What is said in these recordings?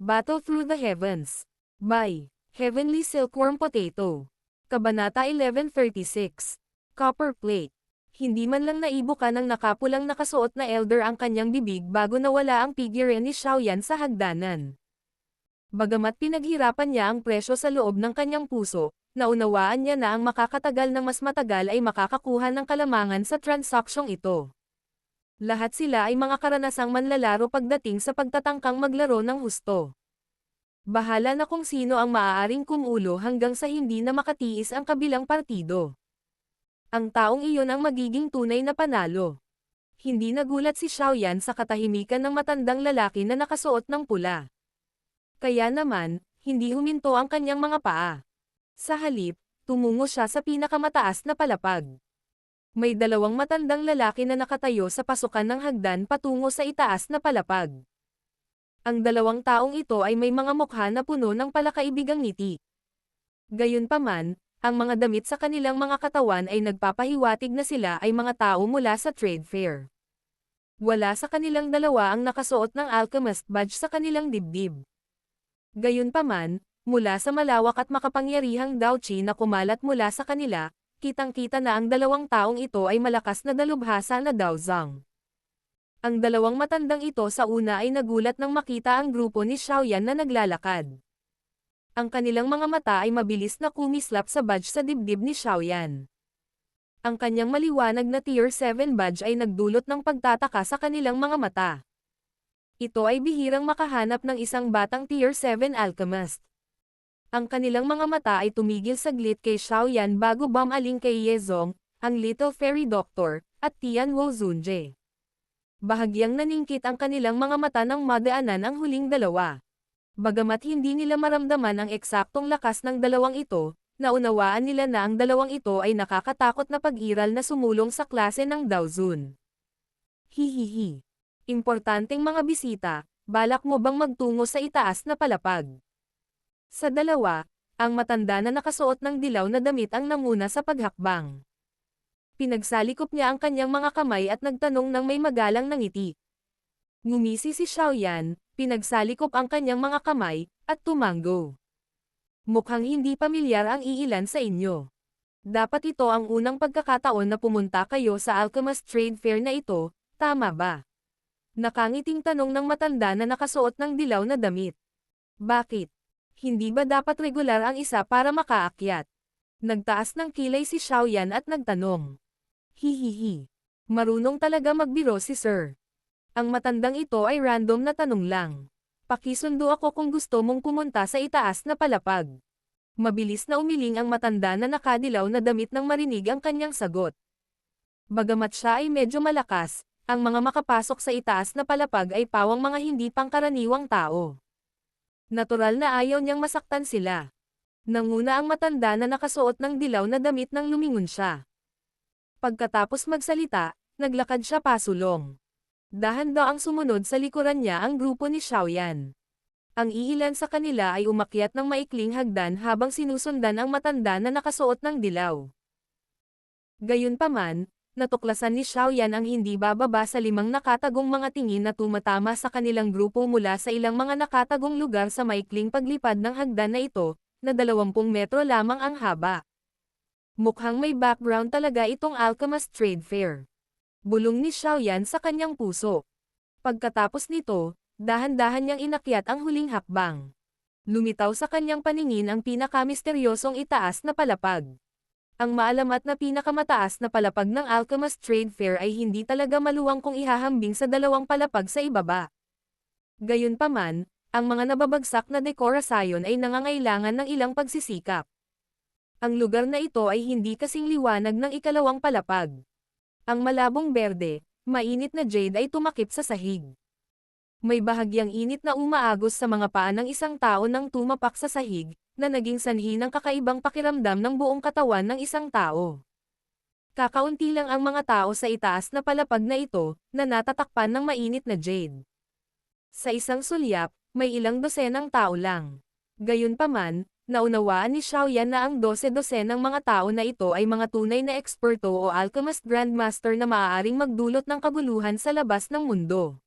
Battle Through the Heavens. By Heavenly Silkworm Potato. Kabanata 1136. Copper Plate. Hindi man lang naibuka ng nakapulang nakasuot na elder ang kanyang bibig bago nawala ang figure ni Xiaoyan sa hagdanan. Bagamat pinaghirapan niya ang presyo sa loob ng kanyang puso, naunawaan niya na ang makakatagal ng mas matagal ay makakakuha ng kalamangan sa transaksyong ito. Lahat sila ay mga karanasang manlalaro pagdating sa pagtatangkang maglaro ng husto. Bahala na kung sino ang maaaring kumulo hanggang sa hindi na makatiis ang kabilang partido. Ang taong iyon ang magiging tunay na panalo. Hindi nagulat si Xiaoyan sa katahimikan ng matandang lalaki na nakasuot ng pula. Kaya naman, hindi huminto ang kanyang mga paa. Sa halip, tumungo siya sa pinakamataas na palapag. May dalawang matandang lalaki na nakatayo sa pasukan ng hagdan patungo sa itaas na palapag. Ang dalawang taong ito ay may mga mukha na puno ng palakaibigang ngiti. Gayunpaman, ang mga damit sa kanilang mga katawan ay nagpapahiwatig na sila ay mga tao mula sa trade fair. Wala sa kanilang dalawa ang nakasuot ng alchemist badge sa kanilang dibdib. Gayunpaman, mula sa malawak at makapangyarihang daochi na kumalat mula sa kanila, kitang-kita na ang dalawang taong ito ay malakas na dalubhasa na daozang. Ang dalawang matandang ito sa una ay nagulat nang makita ang grupo ni Xiaoyan na naglalakad. Ang kanilang mga mata ay mabilis na kumislap sa badge sa dibdib ni Xiaoyan. Ang kanyang maliwanag na Tier 7 badge ay nagdulot ng pagtataka sa kanilang mga mata. Ito ay bihirang makahanap ng isang batang Tier 7 alchemist. Ang kanilang mga mata ay tumigil saglit kay Xiaoyan bago bumaling kay Yezong, ang Little Fairy Doctor, at Tian Wozunje. Bahagyang naningkit ang kanilang mga mata nang madaanan ang huling dalawa. Bagamat hindi nila maramdaman ang eksaktong lakas ng dalawang ito, naunawaan nila na ang dalawang ito ay nakakatakot na pag-iral na sumulong sa klase ng Daozun. Hihihi. Importanteng mga bisita, balak mo bang magtungo sa itaas na palapag? Sa dalawa, ang matanda na nakasuot ng dilaw na damit ang nanguna sa paghakbang. Pinagsalikop niya ang kanyang mga kamay at nagtanong ng may magalang na ngiti. Ngumisi si Xiaoyan, pinagsalikop ang kanyang mga kamay, at tumango. Mukhang hindi pamilyar ang iilan sa inyo. Dapat ito ang unang pagkakataon na pumunta kayo sa Alchemist Trade Fair na ito, tama ba? Nakangiting tanong ng matanda na nakasuot ng dilaw na damit. Bakit? Hindi ba dapat regular ang isa para makaakyat? Nagtaas ng kilay si Xiaoyan at nagtanong. Hihihi. Marunong talaga magbiro si Sir. Ang matandang ito ay random na tanong lang. Pakisundo ako kung gusto mong pumunta sa itaas na palapag. Mabilis na umiling ang matanda na nakadilaw na damit nang marinig ang kanyang sagot. Bagamat siya ay medyo malakas, ang mga makapasok sa itaas na palapag ay pawang mga hindi pangkaraniwang tao. Natural na ayaw niyang masaktan sila. Nanguna ang matanda na nakasuot ng dilaw na damit nang lumingon siya. Pagkatapos magsalita, naglakad siya pasulong. Dahan-daang sumunod sa likuran niya ang grupo ni Xiaoyan. Ang iilan sa kanila ay umakyat ng maikling hagdan habang sinusundan ang matanda na nakasuot ng dilaw. Gayunpaman, natuklasan ni Xiaoyan ang hindi bababa sa 5 nakatagong mga tingin na tumatama sa kanilang grupo mula sa ilang mga nakatagong lugar sa maikling paglipad ng hagdan na ito, na 20 metro lamang ang haba. Mukhang may background talaga itong Alchemist Trade Fair. Bulong ni Xiaoyan sa kanyang puso. Pagkatapos nito, dahan-dahan niyang inakyat ang huling hakbang. Lumitaw sa kanyang paningin ang pinakamisteryosong itaas na palapag. Ang maalamat na pinakamataas na palapag ng Alchemist Trade Fair ay hindi talaga maluwang kung ihahambing sa dalawang palapag sa ibaba. Gayunpaman, ang mga nababagsak na dekorasyon ay nangangailangan ng ilang pagsisikap. Ang lugar na ito ay hindi kasing liwanag ng ikalawang palapag. Ang malabong berde, mainit na jade ay tumakip sa sahig. May bahagyang init na umaagos sa mga paa ng isang tao nang tumapak sa sahig, na naging sanhi ng kakaibang pakiramdam ng buong katawan ng isang tao. Kakaunti lang ang mga tao sa itaas na palapag na ito, na natatakpan ng mainit na jade. Sa isang sulyap, may ilang dosenang tao lang. Gayunpaman, naunawaan ni Xiaoyan na ang 12 ng mga tao na ito ay mga tunay na eksperto o alchemist grandmaster na maaaring magdulot ng kabuluhan sa labas ng mundo.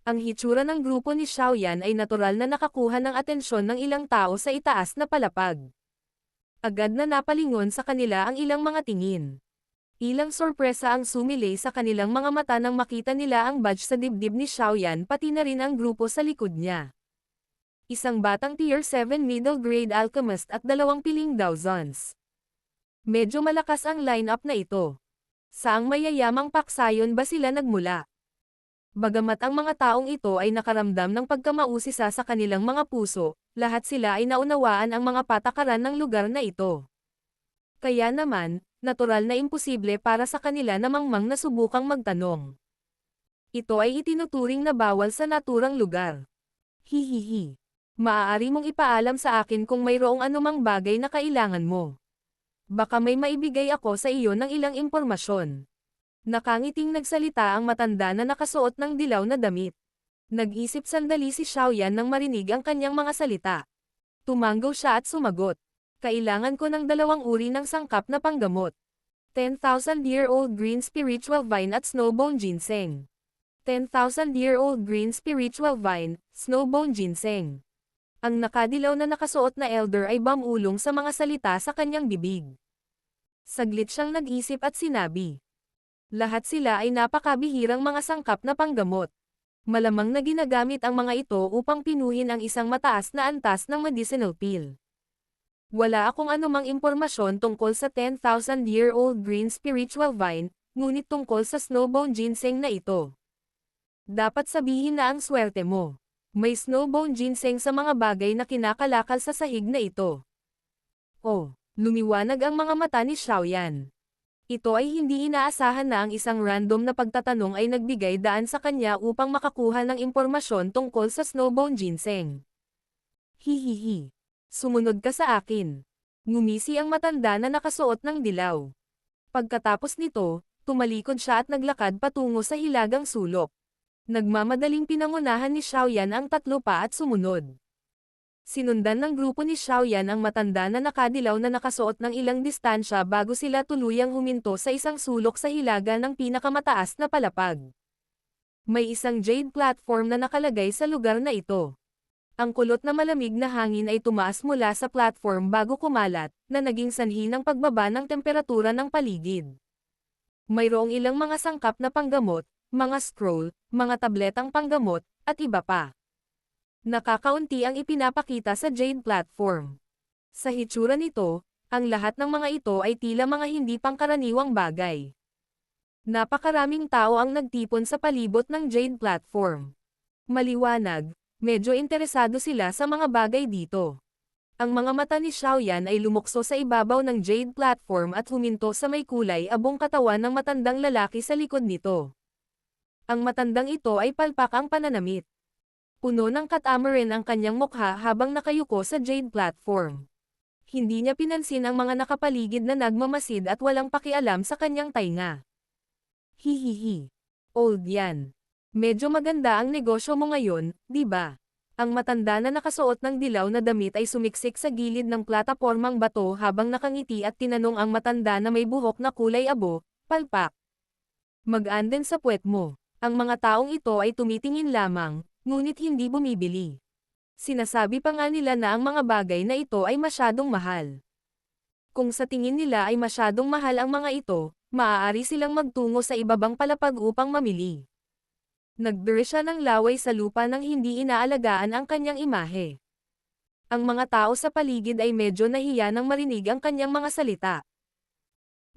Ang hitsura ng grupo ni Xiaoyan ay natural na nakakuha ng atensyon ng ilang tao sa itaas na palapag. Agad na napalingon sa kanila ang ilang mga tingin. Ilang sorpresa ang sumilay sa kanilang mga mata nang makita nila ang badge sa dibdib ni Xiaoyan pati na rin ang grupo sa likod niya. Isang batang Tier 7 middle grade alchemist at 2 piling dozens. Medyo malakas ang lineup na ito. Saang mayayamang paksayon ba sila nagmula? Bagamat ang mga taong ito ay nakaramdam ng pagkamausisa sa kanilang mga puso, lahat sila ay naunawaan ang mga patakaran ng lugar na ito. Kaya naman, natural na imposible para sa kanila na mangmang na subukang magtanong. Ito ay itinuturing na bawal sa naturang lugar. Hihihi. Maaari mong ipaalam sa akin kung mayroong anumang bagay na kailangan mo. Baka may maibigay ako sa iyo ng ilang impormasyon. Nakangiting nagsalita ang matanda na nakasuot ng dilaw na damit. Nag-isip sandali si Xiaoyan nang marinig ang kanyang mga salita. Tumanggaw siya at sumagot. Kailangan ko ng 2 uri ng sangkap na panggamot. 10,000-year-old green spiritual vine at snowbone ginseng. 10,000-year-old green spiritual vine, snowbone ginseng. Ang nakadilaw na nakasuot na elder ay bumulong sa mga salita sa kanyang bibig. Saglit siyang nag-isip at sinabi. Lahat sila ay napakabihirang mga sangkap na panggamot. Malamang na ginagamit ang mga ito upang pinuhin ang isang mataas na antas ng medicinal pill. Wala akong anumang impormasyon tungkol sa 10,000-year-old green spiritual vine, ngunit tungkol sa snowbone ginseng na ito. Dapat sabihin na ang swerte mo. May snowbone ginseng sa mga bagay na kinakalakal sa sahig na ito. Oh, lumiwanag ang mga mata ni Xiaoyan. Ito ay hindi inaasahan na ang isang random na pagtatanong ay nagbigay daan sa kanya upang makakuha ng impormasyon tungkol sa snowbone ginseng. Hihihi. Sumunod ka sa akin. Ngumisi ang matanda na nakasuot ng dilaw. Pagkatapos nito, tumalikod siya at naglakad patungo sa hilagang sulok. Nagmamadaling pinangunahan ni Xiaoyan ang 3 pa at sumunod. Sinundan ng grupo ni Xiaoyan ang matanda na nakadilaw na nakasuot ng ilang distansya bago sila tuluyang huminto sa isang sulok sa hilaga ng pinakamataas na palapag. May isang jade platform na nakalagay sa lugar na ito. Ang kulot na malamig na hangin ay tumaas mula sa platform bago kumalat, na naging sanhi ng pagbaba ng temperatura ng paligid. Mayroong ilang mga sangkap na panggamot, mga scroll, mga tabletang panggamot, at iba pa. Nakakaunti ang ipinapakita sa Jade Platform. Sa hitsura nito, ang lahat ng mga ito ay tila mga hindi pangkaraniwang bagay. Napakaraming tao ang nagtipon sa palibot ng Jade Platform. Maliwanag, medyo interesado sila sa mga bagay dito. Ang mga mata ni Xiaoyan ay lumukso sa ibabaw ng Jade Platform at huminto sa may kulay abong katawan ng matandang lalaki sa likod nito. Ang matandang ito ay palpak ang pananamit. Puno ng katamarin ang kanyang mukha habang nakayuko sa Jade Platform. Hindi niya pinansin ang mga nakapaligid na nagmamasid at walang pakialam sa kanyang tainga. Hihihi. Old yan. Medyo maganda ang negosyo mo ngayon, di ba? Ang matanda na nakasuot ng dilaw na damit ay sumiksik sa gilid ng platapormang bato habang nakangiti at tinanong ang matanda na may buhok na kulay abo, palpak. Mag-anden sa puwet mo. Ang mga taong ito ay tumitingin lamang, ngunit hindi bumibili. Sinasabi pa nga nila na ang mga bagay na ito ay masyadong mahal. Kung sa tingin nila ay masyadong mahal ang mga ito, maaari silang magtungo sa ibabang palapag upang mamili. Nagbiro siya ng laway sa lupa nang hindi inaalagaan ang kanyang imahe. Ang mga tao sa paligid ay medyo nahiya nang marinig ang kanyang mga salita.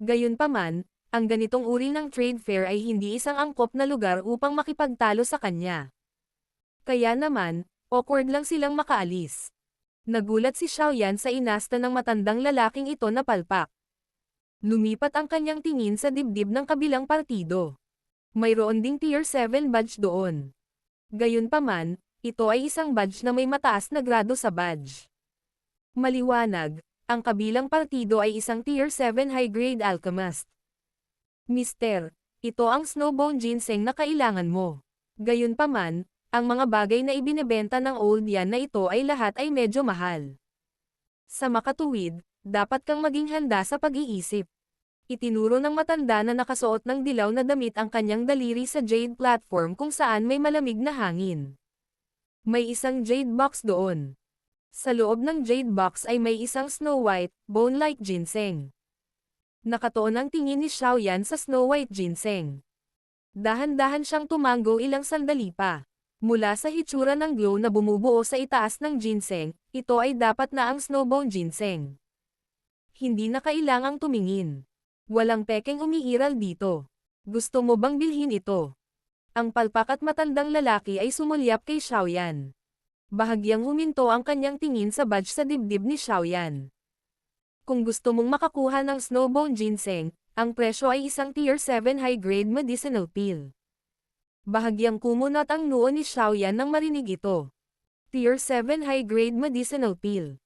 Gayunpaman, ang ganitong uri ng trade fair ay hindi isang angkop na lugar upang makipagtalo sa kanya. Kaya naman, awkward lang silang makaalis. Nagulat si Xiaoyan sa inasta ng matandang lalaking ito na palpak. Lumipat ang kanyang tingin sa dibdib ng kabilang partido. Mayroon ding Tier 7 badge doon. Gayunpaman, ito ay isang badge na may mataas na grado sa badge. Maliwanag, ang kabilang partido ay isang Tier 7 high-grade alchemist. Mister, ito ang snowbone ginseng na kailangan mo. Gayunpaman, ang mga bagay na ibinebenta ng old yan na ito ay lahat ay medyo mahal. Sa makatuwid, dapat kang maging handa sa pag-iisip. Itinuro ng matanda na nakasuot ng dilaw na damit ang kanyang daliri sa jade platform kung saan may malamig na hangin. May isang jade box doon. Sa loob ng jade box ay may isang Snow White, bone-like ginseng. Nakatuon ang tingin ni Xiaoyan sa Snow White ginseng. Dahan-dahan siyang tumango ilang sandali pa. Mula sa hitsura ng glow na bumubuo sa itaas ng ginseng, ito ay dapat na ang snowbone ginseng. Hindi na kailangang tumingin. Walang pekeng umiiral dito. Gusto mo bang bilhin ito? Ang palpak at matandang lalaki ay sumulyap kay Xiaoyan. Bahagyang huminto ang kanyang tingin sa badge sa dibdib ni Xiaoyan. Kung gusto mong makakuha ng snowbone ginseng, ang presyo ay isang tier 7 high-grade medicinal pill. Bahagyang kumunot ang noo ni Xiaoyan nang marinig ito. Tier 7 high-grade medicinal pill.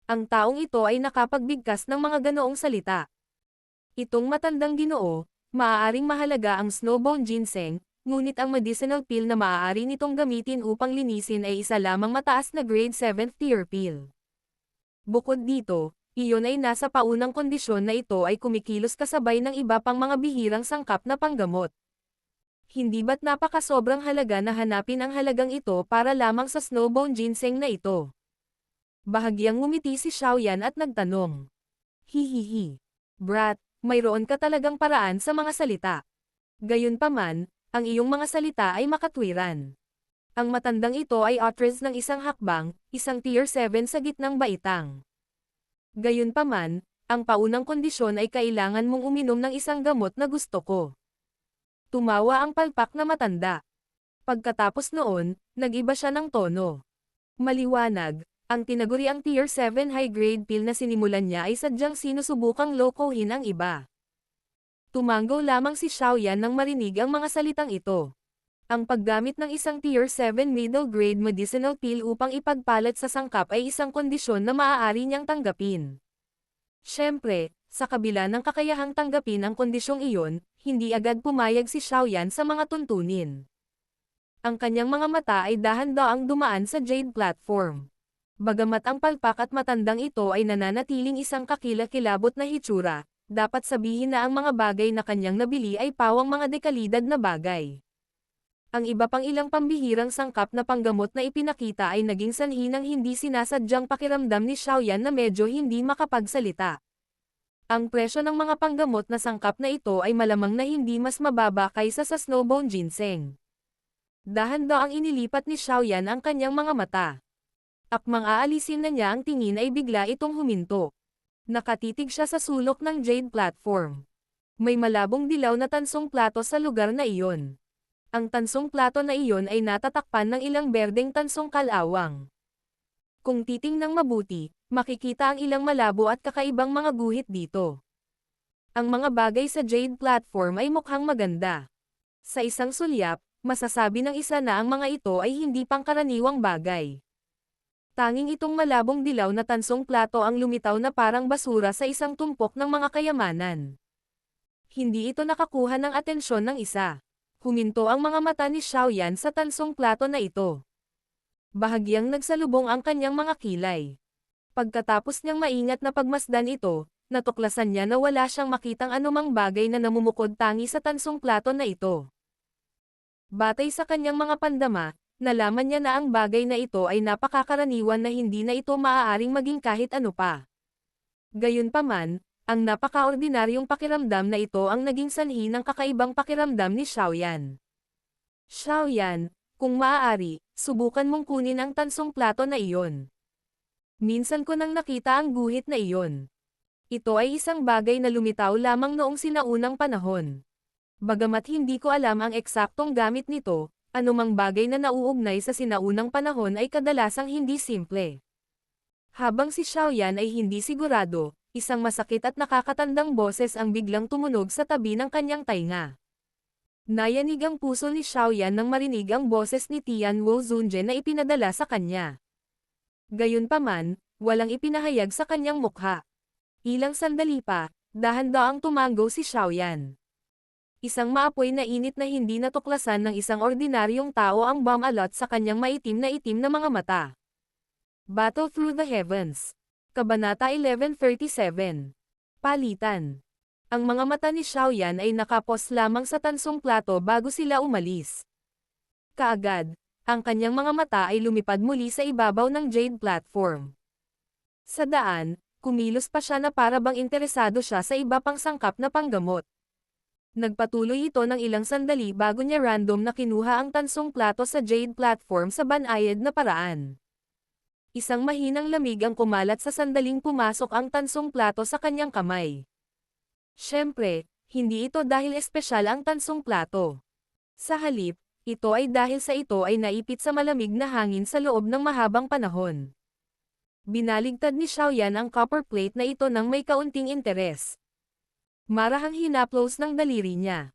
Ang taong ito ay nakapagbigkas ng mga ganoong salita. Itong matandang ginoo, maaaring mahalaga ang snowbone ginseng, ngunit ang medicinal pill na maaari nitong gamitin upang linisin ay isa lamang mataas na grade 7th tier pill. Bukod dito, iyon ay nasa paunang kondisyon na ito ay kumikilos kasabay ng iba pang mga bihirang sangkap na panggamot. Hindi ba't napakasobrang halaga na hanapin ang halagang ito para lamang sa snowbone ginseng na ito? Bahagyang ngumiti si Xiaoyan at nagtanong. Hihihi. Brat, mayroon ka talagang paraan sa mga salita. Gayunpaman, ang iyong mga salita ay makatwiran. Ang matandang ito ay actress ng isang hakbang, isang tier 7 sa gitnang baitang. Gayunpaman, ang paunang kondisyon ay kailangan mong uminom ng isang gamot na gusto ko. Tumawa ang palpak na matanda. Pagkatapos noon, nag-iba siya ng tono. Maliwanag, ang tinaguriang tier 7 high-grade pill na sinimulan niya ay sadyang sinusubukang lokohin ang iba. Tumango lamang si Xiaoyan nang marinig ang mga salitang ito. Ang paggamit ng isang tier 7 middle-grade medicinal pill upang ipagpalat sa sangkap ay isang kondisyon na maaari niyang tanggapin. Siyempre, sa kabila ng kakayahang tanggapin ang kondisyong iyon, hindi agad pumayag si Xiaoyan sa mga tuntunin. Ang kanyang mga mata ay dahan-daang dumaan sa jade platform. Bagamat ang palpak at matandang ito ay nananatiling isang kakilakilabot na hitsura, dapat sabihin na ang mga bagay na kanyang nabili ay pawang mga dekalidad na bagay. Ang iba pang ilang pambihirang sangkap na panggamot na ipinakita ay naging sanhi ng hindi sinasadyang pakiramdam ni Xiaoyan na medyo hindi makapagsalita. Ang presyo ng mga panggamot na sangkap na ito ay malamang na hindi mas mababa kaysa sa snowbone ginseng. Dahan-daang inilipat ni Xiaoyan ang kanyang mga mata. Akmang aalisin na niya ang tingin ay bigla itong huminto. Nakatitig siya sa sulok ng jade platform. May malabong dilaw na tansong plato sa lugar na iyon. Ang tansong plato na iyon ay natatakpan ng ilang berdeng tansong kalawang. Kung titingnang mabuti, makikita ang ilang malabo at kakaibang mga guhit dito. Ang mga bagay sa jade platform ay mukhang maganda. Sa isang sulyap, masasabi ng isa na ang mga ito ay hindi pangkaraniwang bagay. Tanging itong malabong dilaw na tansong plato ang lumitaw na parang basura sa isang tumpok ng mga kayamanan. Hindi ito nakakuha ng atensyon ng isa. Huminto ang mga mata ni Xiaoyan sa tansong plato na ito. Bahagyang nagsalubong ang kanyang mga kilay. Pagkatapos niyang maingat na pagmasdan ito, natuklasan niya na wala siyang makitang anumang bagay na namumukod tangi sa tansong plato na ito. Batay sa kanyang mga pandama, nalaman niya na ang bagay na ito ay napakakaraniwan na hindi na ito maaaring maging kahit ano pa. Gayunpaman, ang napakaordinaryong pakiramdam na ito ang naging sanhi ng kakaibang pakiramdam ni Xiaoyan. Xiaoyan, kung maaari, subukan mong kunin ang tansong plato na iyon. Minsan ko nang nakita ang guhit na iyon. Ito ay isang bagay na lumitaw lamang noong sinaunang panahon. Bagamat hindi ko alam ang eksaktong gamit nito, anumang bagay na nauugnay sa sinaunang panahon ay kadalasang hindi simple. Habang si Xiaoyan ay hindi sigurado, isang masakit at nakakatandang boses ang biglang tumunog sa tabi ng kanyang tainga. Nayanig ang puso ni Xiaoyan nang marinig ang boses ni Tian Wu Zunje na ipinadala sa kanya. Gayunpaman, walang ipinahayag sa kanyang mukha. Ilang sandali pa, dahan-daang tumango si Xiaoyan. Isang maapoy na init na hindi natuklasan ng isang ordinaryong tao ang bumalot sa kanyang maitim na mga mata. Battle Through the Heavens. Kabanata 1137. Palitan. Ang mga mata ni Xiaoyan ay nakapos lamang sa tansong plato bago sila umalis. Kaagad, ang kanyang mga mata ay lumipad muli sa ibabaw ng Jade platform. Sa daan, kumilos pa siya na para bang interesado siya sa iba pang sangkap na panggamot. Nagpatuloy ito ng ilang sandali bago niya random na kinuha ang tansong plato sa Jade platform sa banayad na paraan. Isang mahinang lamig ang kumalat sa sandaling pumasok ang tansong plato sa kanyang kamay. Siyempre, hindi ito dahil espesyal ang tansong plato. Sa halip, ito ay dahil sa ito ay naipit sa malamig na hangin sa loob ng mahabang panahon. Binaligtad ni Xiaoyan ang copper plate na ito nang may kaunting interes. Marahang hinaplos ng daliri niya.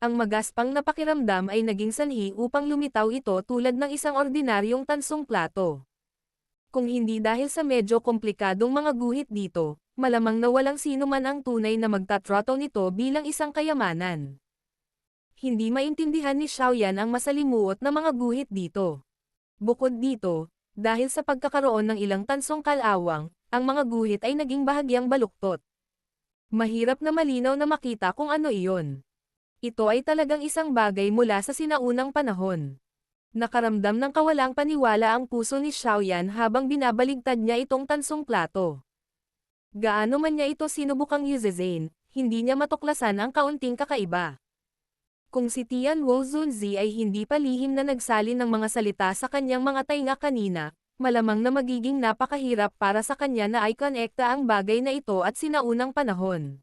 Ang magaspang na pakiramdam ay naging sanhi upang lumitaw ito tulad ng isang ordinaryong tansong plato. Kung hindi dahil sa medyo komplikadong mga guhit dito, malamang na walang sino man ang tunay na magtatrato nito bilang isang kayamanan. Hindi maintindihan ni Xiaoyan ang masalimuot na mga guhit dito. Bukod dito, dahil sa pagkakaroon ng ilang tansong kalawang, ang mga guhit ay naging bahagyang baluktot. Mahirap na malinaw na makita kung ano iyon. Ito ay talagang isang bagay mula sa sinaunang panahon. Nakaramdam ng kawalang paniwala ang puso ni Xiaoyan habang binabaligtad niya itong tansong plato. Gaano man niya ito sinubukang yuzezain, hindi niya matuklasan ang kaunting kakaiba. Kung si Tian Wuzunzi ay hindi pa lihim na nagsalin ng mga salita sa kanyang mga tainga kanina, malamang na magiging napakahirap para sa kanya na i-konekta ang bagay na ito at sinaunang panahon.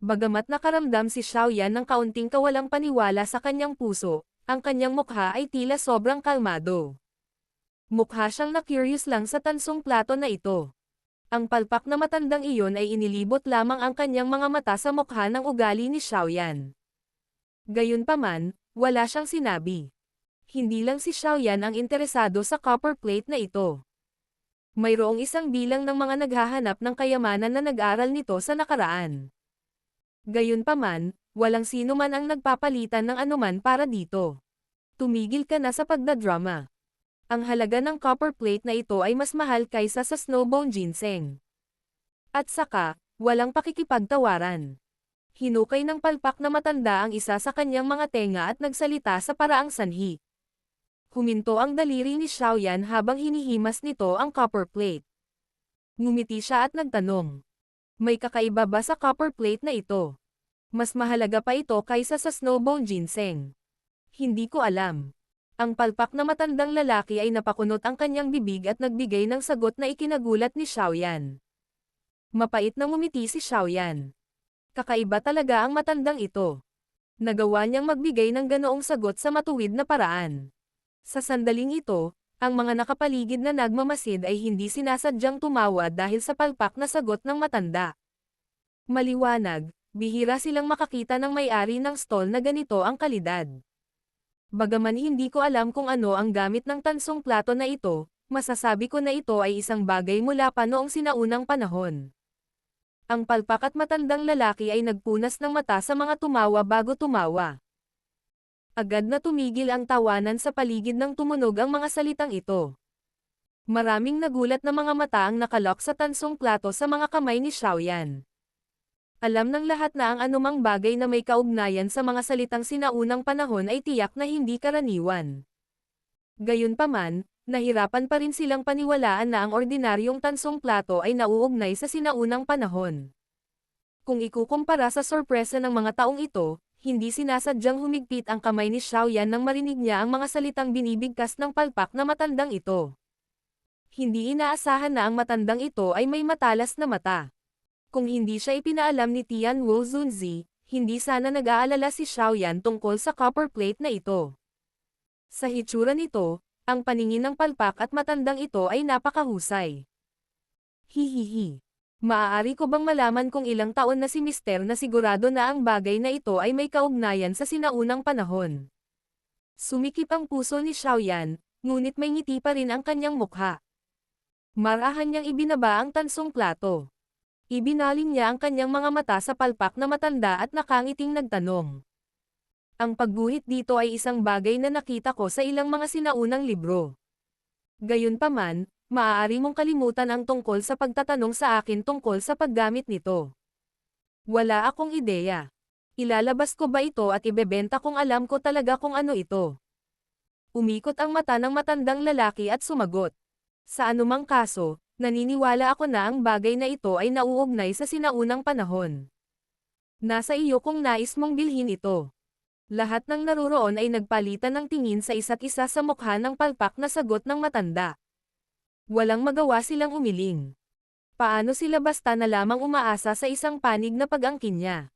Bagamat nakaramdam si Xiaoyan ng kaunting kawalang paniwala sa kanyang puso, ang kanyang mukha ay tila sobrang kalmado. Mukha siyang na-curious lang sa tansong plato na ito. Ang palpak na matandang iyon ay inilibot lamang ang kanyang mga mata sa mukha ng ugali ni Xiaoyan. Gayunpaman, wala siyang sinabi. Hindi lang si Xiaoyan ang interesado sa copper plate na ito. Mayroong isang bilang ng mga naghahanap ng kayamanan na nag-aral nito sa nakaraan. Gayunpaman, walang sino man ang nagpapalitan ng anuman para dito. Tumigil ka na sa pagdadrama. Ang halaga ng copper plate na ito ay mas mahal kaysa sa snowbone ginseng. At saka, walang pakikipagtawaran. Hinukay ng palpak na matanda ang isa sa kanyang mga tenga at nagsalita sa paraang sanhi. Huminto ang daliri ni Xiaoyan habang hinihimas nito ang copper plate. Ngumiti siya at nagtanong. May kakaiba ba sa copper plate na ito? Mas mahalaga pa ito kaysa sa snowbone ginseng. Hindi ko alam. Ang palpak na matandang lalaki ay napakunot ang kanyang bibig at nagbigay ng sagot na ikinagulat ni Xiaoyan. Mapait na ngumiti si Xiaoyan. Kakaiba talaga ang matandang ito. Nagawa niyang magbigay ng ganoong sagot sa matuwid na paraan. Sa sandaling ito, ang mga nakapaligid na nagmamasid ay hindi sinasadyang tumawa dahil sa palpak na sagot ng matanda. Maliwanag, bihira silang makakita ng may-ari ng stall na ganito ang kalidad. Bagaman hindi ko alam kung ano ang gamit ng tansong plato na ito, masasabi ko na ito ay isang bagay mula pa noong sinaunang panahon. Ang palpak at matandang lalaki ay nagpunas ng mata sa mga tumawa bago tumawa. Agad na tumigil ang tawanan sa paligid ng tumunog ang mga salitang ito. Maraming nagulat na mga mata ang nakalok sa tansong plato sa mga kamay ni Xiaoyan. Alam ng lahat na ang anumang bagay na may kaugnayan sa mga salitang sinaunang panahon ay tiyak na hindi karaniwan. Gayunpaman, nahirapan pa rin silang paniwalaan na ang ordinaryong tansong plato ay nauugnay sa sinaunang panahon. Kung ikukumpara sa sorpresa ng mga taong ito, hindi sinasadyang humigpit ang kamay ni Xiaoyan nang marinig niya ang mga salitang binibigkas ng palpak na matandang ito. Hindi inaasahan na ang matandang ito ay may matalas na mata. Kung hindi siya ipinaalam ni Tian Wuzunzi, hindi sana nag-aalala si Xiaoyan tungkol sa copper plate na ito. Sa hitsura nito, ang paningin ng palpak at matandang ito ay napakahusay. Hihihi. Maaari ko bang malaman kung ilang taon na si Mister na sigurado na ang bagay na ito ay may kaugnayan sa sinaunang panahon? Sumikip ang puso ni Xiaoyan, ngunit may ngiti pa rin ang kanyang mukha. Marahan niyang ibinaba ang tansong plato. Ibinaling niya ang kanyang mga mata sa palpak na matanda at nakangiting nagtanong. Ang pagguhit dito ay isang bagay na nakita ko sa ilang mga sinaunang libro. Gayunpaman, maaari mong kalimutan ang tungkol sa pagtatanong sa akin tungkol sa paggamit nito. Wala akong ideya. Ilalabas ko ba ito at ibebenta kung alam ko talaga kung ano ito? Umikot ang mata ng matandang lalaki at sumagot. Sa anumang kaso, naniniwala ako na ang bagay na ito ay nauugnay sa sinaunang panahon. Nasa iyo kung nais mong bilhin ito. Lahat ng naruroon ay nagpalitan ng tingin sa isa't isa sa mukha ng palpak na sagot ng matanda. Walang magawa silang umiling. Paano sila basta na lamang umaasa sa isang panig na pag-angkin niya?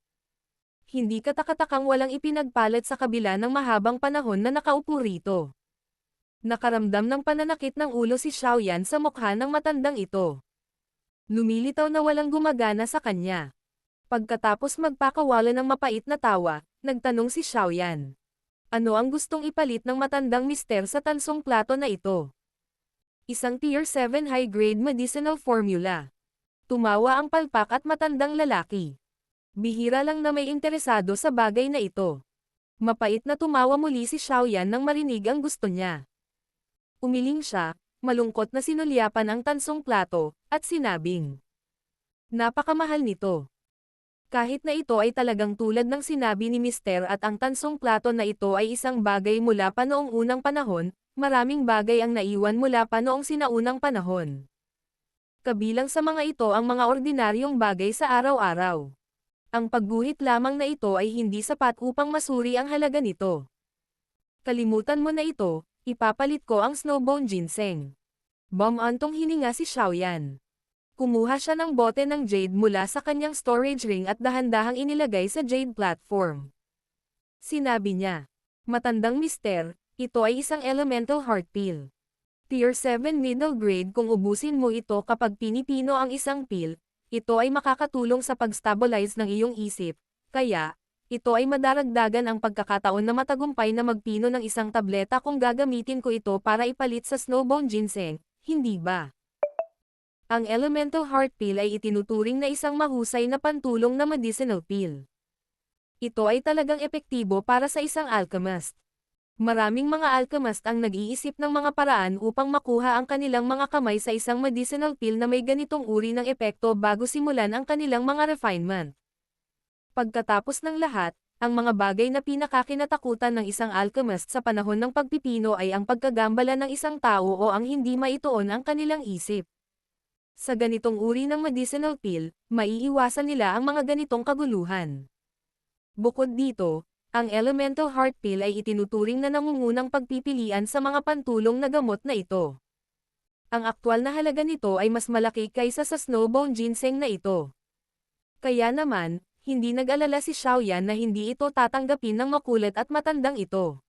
Hindi katakatakang walang ipinagpalit sa kabila ng mahabang panahon na nakaupo rito. Nakaramdam ng pananakit ng ulo si Xiaoyan sa mukha ng matandang ito. Lumilitaw na walang gumagana sa kanya. Pagkatapos magpakawala ng mapait na tawa, nagtanong si Xiaoyan. Ano ang gustong ipalit ng matandang mister sa tansong plato na ito? Isang Tier 7 high-grade medicinal formula. Tumawa ang palpak at matandang lalaki. Bihira lang na may interesado sa bagay na ito. Mapait na tumawa muli si Xiaoyan nang marinig ang gusto niya. Umiling siya, malungkot na sinulyapan ang tansong plato, at sinabing, napakamahal nito. Kahit na ito ay talagang tulad ng sinabi ni Mister at ang tansong plato na ito ay isang bagay mula pa noong unang panahon, maraming bagay ang naiwan mula pa noong sinaunang panahon. Kabilang sa mga ito ang mga ordinaryong bagay sa araw-araw. Ang pagguhit lamang na ito ay hindi sapat upang masuri ang halaga nito. Kalimutan mo na ito, ipapalit ko ang snowbone ginseng. Bumantong hininga si Xiaoyan. Kumuha siya ng bote ng jade mula sa kanyang storage ring at dahan-dahang inilagay sa jade platform. Sinabi niya, matandang mister, ito ay isang elemental heart pill. Tier 7 middle grade kung ubusin mo ito kapag pinipino ang isang pill, ito ay makakatulong sa pag-stabilize ng iyong isip, kaya, ito ay madaragdagan ang pagkakataon na matagumpay na magpino ng isang tableta kung gagamitin ko ito para ipalit sa snowbone ginseng, hindi ba? Ang elemental heart pill ay itinuturing na isang mahusay na pantulong na medicinal pill. Ito ay talagang epektibo para sa isang alchemist. Maraming mga alchemist ang nag-iisip ng mga paraan upang makuha ang kanilang mga kamay sa isang medicinal pill na may ganitong uri ng epekto bago simulan ang kanilang mga refinement. Pagkatapos ng lahat, ang mga bagay na pinakakinatakutan ng isang alchemist sa panahon ng pagpipino ay ang pagkagambala ng isang tao o ang hindi maituon ang kanilang isip. Sa ganitong uri ng medicinal pill, maiiwasan nila ang mga ganitong kaguluhan. Bukod dito, ang elemental heart pill ay itinuturing na nangungunang pagpipilian sa mga pantulong na gamot na ito. Ang aktwal na halaga nito ay mas malaki kaysa sa snowbone ginseng na ito. Kaya naman, hindi nag-alala si Xiaoyan na hindi ito tatanggapin ng makulit at matandang ito.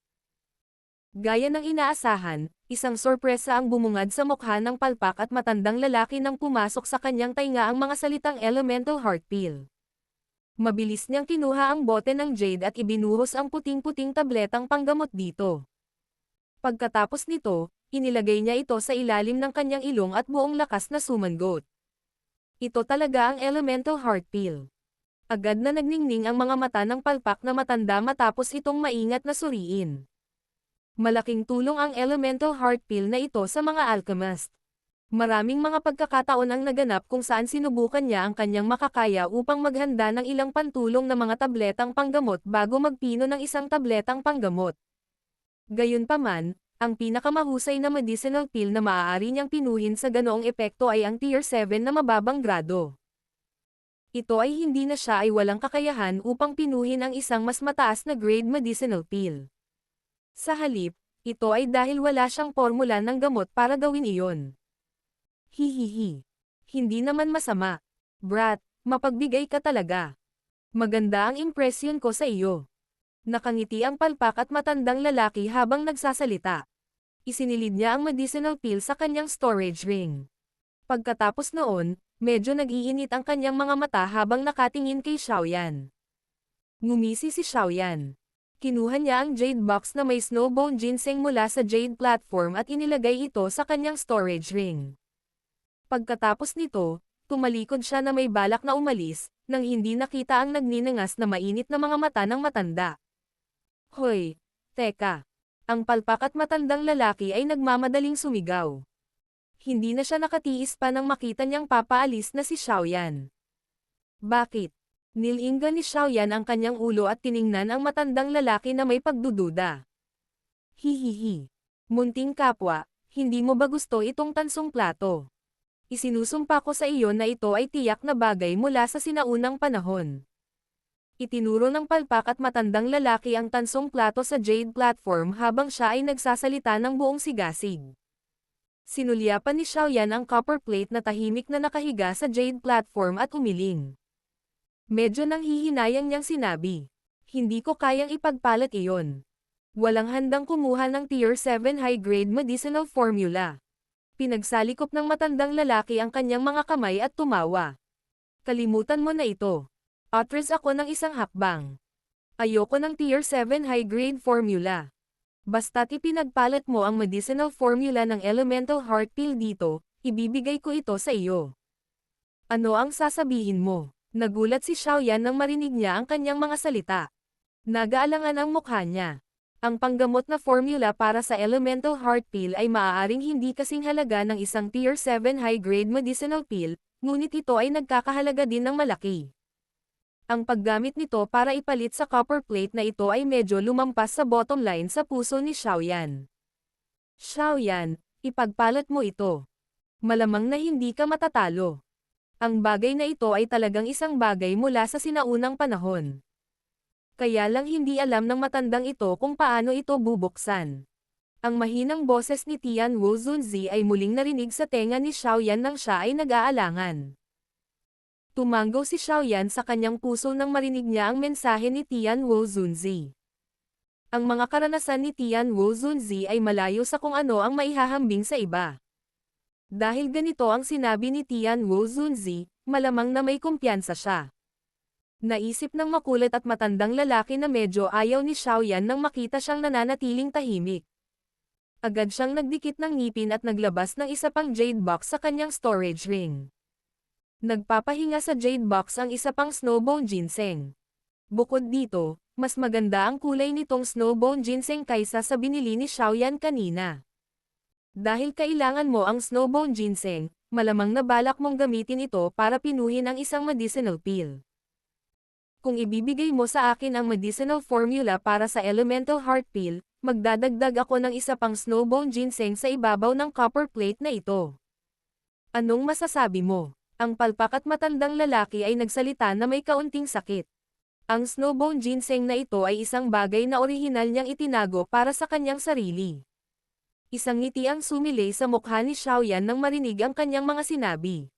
Gaya ng inaasahan, isang sorpresa ang bumungad sa mukha ng palpak at matandang lalaki nang pumasok sa kanyang tainga ang mga salitang elemental heart pill. Mabilis niyang kinuha ang bote ng jade at ibinuhos ang puting-puting tabletang panggamot dito. Pagkatapos nito, inilagay niya ito sa ilalim ng kanyang ilong at buong lakas na sumangot. Ito talaga ang elemental heart pill. Agad na nagningning ang mga mata ng palpak na matanda matapos itong maingat na suriin. Malaking tulong ang elemental heart pill na ito sa mga alchemist. Maraming mga pagkakataon ang naganap kung saan sinubukan niya ang kanyang makakaya upang maghanda ng ilang pantulong na mga tabletang panggamot bago magpino ng isang tabletang panggamot. Gayunpaman, ang pinakamahusay na medicinal pill na maaari niyang pinuhin sa ganoong epekto ay ang Tier 7 na mababang grado. Ito ay hindi na siya ay walang kakayahan upang pinuhin ang isang mas mataas na grade medicinal pill. Sa halip, ito ay dahil wala siyang formula ng gamot para gawin iyon. Hihihi. Hindi naman masama. Brat, mapagbigay ka talaga. Maganda ang impresyon ko sa iyo. Nakangiti ang palpak at matandang lalaki habang nagsasalita. Isinilid niya ang medicinal pill sa kanyang storage ring. Pagkatapos noon, medyo nag-iinit ang kanyang mga mata habang nakatingin kay Xiaoyan. Ngumisi si Xiaoyan. Kinuha niya ang jade box na may snowbone ginseng mula sa jade platform at inilagay ito sa kanyang storage ring. Pagkatapos nito, tumalikod siya na may balak na umalis, nang hindi nakita ang nagninangas na mainit na mga mata ng matanda. Hoy! Teka! Ang palpak at matandang lalaki ay nagmamadaling sumigaw. Hindi na siya nakatiis pa nang makita niyang papaalis na si Xiaoyan. Bakit? Nilinggan ni Xiaoyan ang kanyang ulo at tiningnan ang matandang lalaki na may pagdududa. Hihihi. Munting kapwa, hindi mo ba gusto itong tansong plato? Isinusumpa ko sa iyo na ito ay tiyak na bagay mula sa sinaunang panahon. Itinuro ng palpak at matandang lalaki ang tansong plato sa jade platform habang siya ay nagsasalita ng buong sigasig. Sinulyapan ni Xiaoyan ang copper plate na tahimik na nakahiga sa jade platform at umiling. Medyo nanghihinayang niyang sinabi. Hindi ko kayang ipagpalat iyon. Walang handang kumuha ng Tier 7 high-grade medicinal formula. Pinagsalikop ng matandang lalaki ang kanyang mga kamay at tumawa. Kalimutan mo na ito. Atras ako ng isang hakbang. Ayoko ng Tier 7 high-grade formula. Basta't ipinagpalat mo ang medicinal formula ng elemental heart pill dito, ibibigay ko ito sa iyo. Ano ang sasabihin mo? Nagulat si Xiaoyan nang marinig niya ang kanyang mga salita. Nagaalangan ang mukha niya. Ang panggamot na formula para sa elemental heart pill ay maaaring hindi kasing halaga ng isang Tier 7 high-grade medicinal pill, ngunit ito ay nagkakahalaga din ng malaki. Ang paggamit nito para ipalit sa copper plate na ito ay medyo lumampas sa bottom line sa puso ni Xiaoyan. Xiaoyan, ipagpalat mo ito. Malamang na hindi ka matatalo. Ang bagay na ito ay talagang isang bagay mula sa sinaunang panahon. Kaya lang hindi alam ng matandang ito kung paano ito bubuksan. Ang mahinang boses ni Tian Wu Zunzi ay muling narinig sa tenga ni Xiaoyan nang siya ay nag-aalangan. Tumanggo si Xiaoyan sa kanyang puso nang marinig niya ang mensahe ni Tian Wu Zunzi. Ang mga karanasan ni Tian Wu Zunzi ay malayo sa kung ano ang maihahambing sa iba. Dahil ganito ang sinabi ni Tian Wu Zunzi, malamang na may kumpiyansa siya. Naisip ng makulit at matandang lalaki na medyo ayaw ni Xiaoyan nang makita siyang nananatiling tahimik. Agad siyang nagdikit ng ngipin at naglabas ng isa pang jade box sa kanyang storage ring. Nagpapahinga sa jade box ang isa pang snowbone ginseng. Bukod dito, mas maganda ang kulay nitong snowbone ginseng kaysa sa binili ni Xiaoyan kanina. Dahil kailangan mo ang snowbone ginseng, malamang na balak mong gamitin ito para pinuhin ang isang medicinal pill. Kung ibibigay mo sa akin ang medicinal formula para sa elemental heart pill, magdadagdag ako ng isa pang snowbone ginseng sa ibabaw ng copper plate na ito. Anong masasabi mo? Ang palpak at matandang lalaki ay nagsalita na may kaunting sakit. Ang snowbone ginseng na ito ay isang bagay na orihinal niyang itinago para sa kanyang sarili. Isang ngiti ang sumilay sa mukha ni Xiaoyan nang marinig ang kanyang mga sinabi.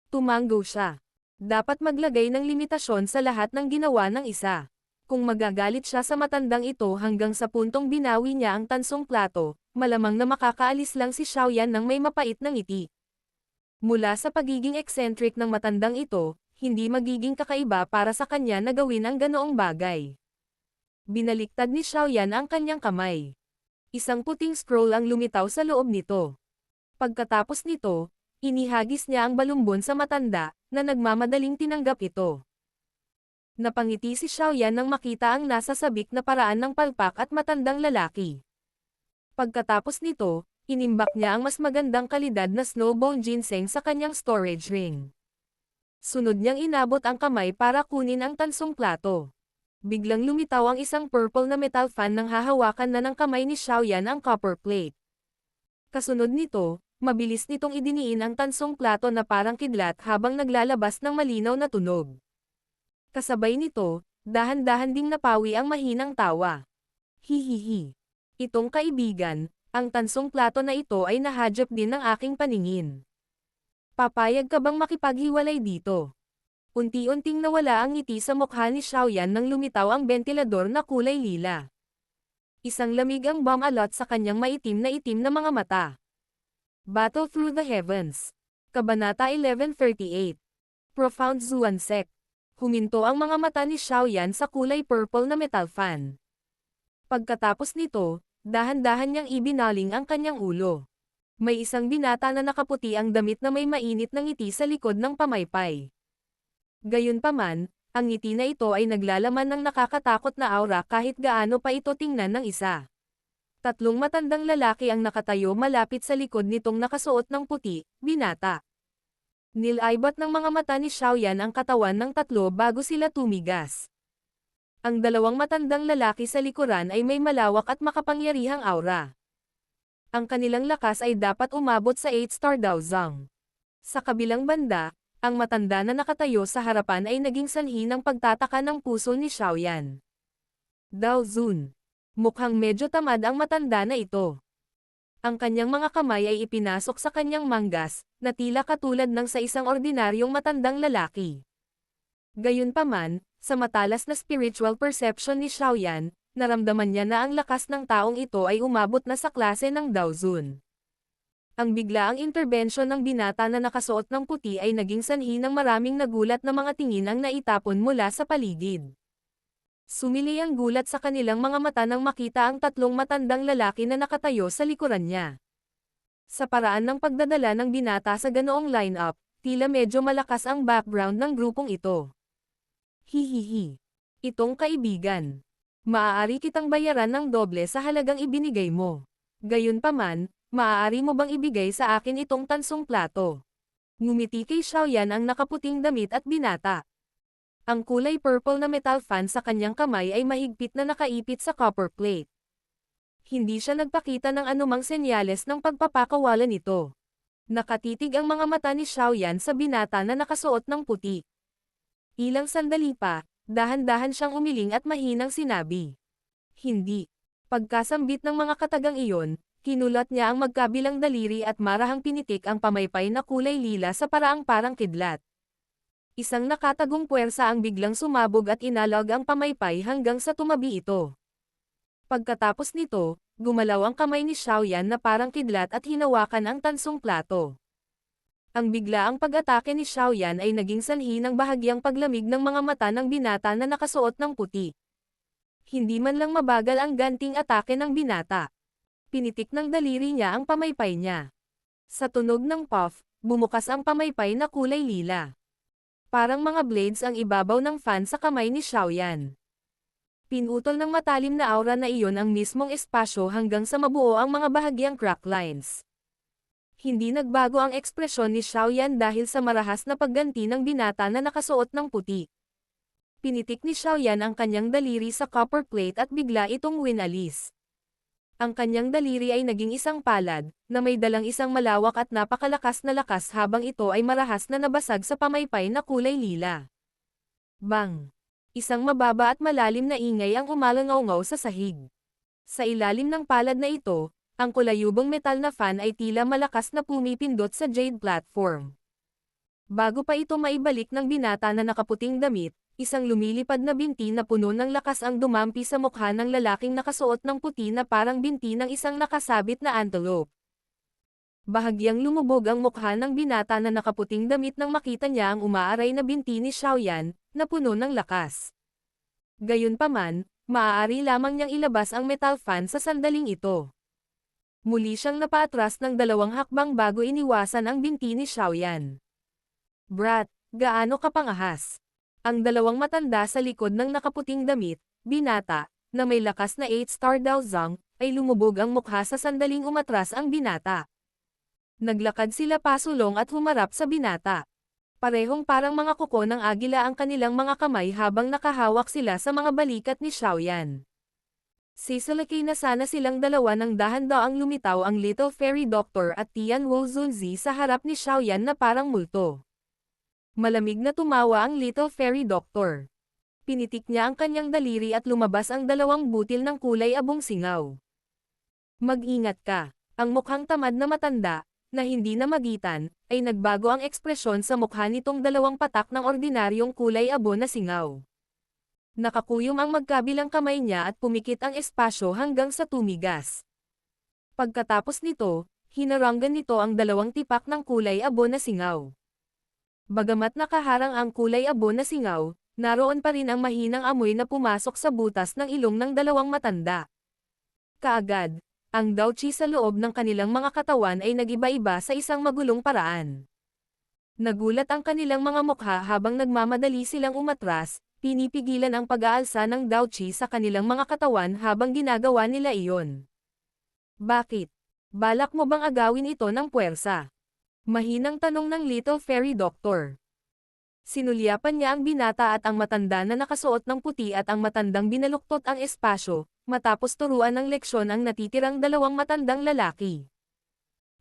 Tumanggo siya. Dapat maglagay ng limitasyon sa lahat ng ginawa ng isa. Kung magagalit siya sa matandang ito hanggang sa puntong binawi niya ang tansong plato, malamang na makakaalis lang si Xiaoyan ng may mapait na ngiti. Mula sa pagiging eccentric ng matandang ito, hindi magiging kakaiba para sa kanya na gawin ang ganoong bagay. Binaliktad ni Xiaoyan ang kanyang kamay. Isang puting scroll ang lumitaw sa loob nito. Pagkatapos nito, inihagis niya ang balumbon sa matanda, na nagmamadaling tinanggap ito. Napangiti si Xiaoyan nang makita ang nasa sabik na paraan ng palpak at matandang lalaki. Pagkatapos nito, inimbak niya ang mas magandang kalidad na snowbone ginseng sa kanyang storage ring. Sunod niyang inabot ang kamay para kunin ang tansong plato. Biglang lumitaw ang isang purple na metal fan nang hahawakan na ng kamay ni Xiaoyan ang copper plate. Kasunod nito, mabilis nitong idiniin ang tansong plato na parang kidlat habang naglalabas ng malinaw na tunog. Kasabay nito, dahan-dahan ding napawi ang mahinang tawa. Hihihi. Itong kaibigan, ang tansong plato na ito ay nahadjap din ng aking paningin. Papayag ka bang makipaghiwalay dito? Unti-unting nawala ang ngiti sa mukha ni Xiaoyan nang lumitaw ang bentilador na kulay lila. Isang lamig ang bumalot sa kanyang maitim na mga mata. Battle Through the Heavens. Kabanata 1138. Profound Zuansek. Huminto ang mga mata ni Xiaoyan sa kulay purple na metal fan. Pagkatapos nito, dahan-dahan niyang ibinaling ang kanyang ulo. May isang binata na nakaputi ang damit na may mainit na ngiti sa likod ng pamaypay. Gayunpaman, ang ngiti na ito ay naglalaman ng nakakatakot na aura kahit gaano pa ito tingnan ng isa. Tatlong matandang lalaki ang nakatayo malapit sa likod nitong nakasuot ng puti, binata. Nilaybat ng mga mata ni Xiaoyan ang katawan ng tatlo bago sila tumigas. Ang dalawang matandang lalaki sa likuran ay may malawak at makapangyarihang aura. Ang kanilang lakas ay dapat umabot sa 8-star Daozang. Sa kabilang banda, ang matanda na nakatayo sa harapan ay naging sanhi ng pagtataka ng puso ni Xiaoyan. Dao Zun. Mukhang medyo tamad ang matanda na ito. Ang kanyang mga kamay ay ipinasok sa kanyang manggas, na tila katulad ng sa isang ordinaryong matandang lalaki. Gayunpaman, sa matalas na spiritual perception ni Xiaoyan, naramdaman niya na ang lakas ng taong ito ay umabot na sa klase ng Dao Zun. Ang biglaang interbensyon ng binata na nakasuot ng puti ay naging sanhi ng maraming nagulat na mga tingin ang naitapon mula sa paligid. Sumili ang gulat sa kanilang mga mata nang makita ang tatlong matandang lalaki na nakatayo sa likuran niya. Sa paraan ng pagdadala ng binata sa ganoong lineup, tila medyo malakas ang background ng grupong ito. Hihihi. Itong kaibigan. Maaari kitang bayaran ng doble sa halagang ibinigay mo. Gayunpaman, maaari mo bang ibigay sa akin itong tansong plato? Ngumiti kay Xiaoyan ang nakaputing damit at binata. Ang kulay purple na metal fan sa kanyang kamay ay mahigpit na nakaipit sa copper plate. Hindi siya nagpakita ng anumang senyales ng pagpapakawala nito. Nakatitig ang mga mata ni Xiaoyan sa binata na nakasuot ng puti. Ilang sandali pa, dahan-dahan siyang umiling at mahinang sinabi. Hindi. Pagkasambit ng mga katagang iyon, kinulat niya ang magkabilang daliri at marahang pinitik ang pamaypay na kulay lila sa paraang parang kidlat. Isang nakatagong puwersa ang biglang sumabog at inalog ang pamaypay hanggang sa tumabi ito. Pagkatapos nito, gumalaw ang kamay ni Xiaoyan na parang kidlat at hinawakan ang tansong plato. Ang biglaang pag-atake ni Xiaoyan ay naging sanhi ng bahagyang paglamig ng mga mata ng binata na nakasuot ng puti. Hindi man lang mabagal ang ganting atake ng binata. Pinitik ng daliri niya ang pamaypay niya. Sa tunog ng puff, bumukas ang pamaypay na kulay lila. Parang mga blades ang ibabaw ng fan sa kamay ni Xiaoyan. Pinutol ng matalim na aura na iyon ang mismong espasyo hanggang sa mabuo ang mga bahagyang crack lines. Hindi nagbago ang ekspresyon ni Xiaoyan dahil sa marahas na pagganti ng binata na nakasuot ng puti. Pinitik ni Xiaoyan ang kanyang daliri sa copper plate at bigla itong winalis. Ang kanyang daliri ay naging isang palad, na may dalang isang malawak at napakalakas na lakas habang ito ay marahas na nabasag sa pamaypay na kulay lila. Bang! Isang mababa at malalim na ingay ang umalangaw-ngaw sa sahig. Sa ilalim ng palad na ito, ang kulayubong metal na fan ay tila malakas na pumipindot sa jade platform. Bago pa ito maibalik ng binata na nakaputing damit, isang lumilipad na binti na puno ng lakas ang dumampi sa mukha ng lalaking nakasuot ng puti na parang binti ng isang nakasabit na antelope. Bahagyang lumubog ang mukha ng binata na nakaputing damit nang makita niya ang umaaray na binti ni Xiaoyan, na puno ng lakas. Gayunpaman, maaari lamang niyang ilabas ang metal fan sa sandaling ito. Muli siyang napaatras ng 2 hakbang bago iniwasan ang binti ni Xiaoyan. Brat, gaano ka pangahas? Ang 2 matanda sa likod ng nakaputing damit, binata, na may lakas na 8-star Daozang, ay lumubog ang mukha sa sandaling umatras ang binata. Naglakad sila pasulong at humarap sa binata. Parehong parang mga kuko ng agila ang kanilang mga kamay habang nakahawak sila sa mga balikat ni Xiaoyan. Sisalakay na sana silang dalawa nang dahan-daang lumitaw ang Little Fairy Doctor at Tian Wu Zunzi sa harap ni Xiaoyan na parang multo. Malamig na tumawa ang Little Fairy Doctor. Pinitik niya ang kanyang daliri at lumabas ang 2 butil ng kulay abong singaw. Mag-ingat ka. Ang mukhang tamad na matanda, na hindi na magitan, ay nagbago ang ekspresyon sa mukha nitong 2 patak ng ordinaryong kulay abo na singaw. Nakakuyom ang magkabilang kamay niya at pumikit ang espasyo hanggang sa tumigas. Pagkatapos nito, hinaranggan nito ang 2 tipak ng kulay abo na singaw. Bagamat nakaharang ang kulay abo na singaw, naroon pa rin ang mahinang amoy na pumasok sa butas ng ilong ng 2 matanda. Kaagad, ang Daoqi sa loob ng kanilang mga katawan ay nagiba-iba sa isang magulong paraan. Nagulat ang kanilang mga mukha habang nagmamadali silang umatras, pinipigilan ang pag-aalsa ng Daoqi sa kanilang mga katawan habang ginagawa nila iyon. Bakit? Balak mo bang agawin ito ng puwersa? Mahinang tanong ng Little Fairy Doctor. Sinulyapan niya ang binata at ang matanda na nakasuot ng puti at ang matandang binaluktot ang espasyo, matapos turuan ng leksyon ang natitirang dalawang matandang lalaki.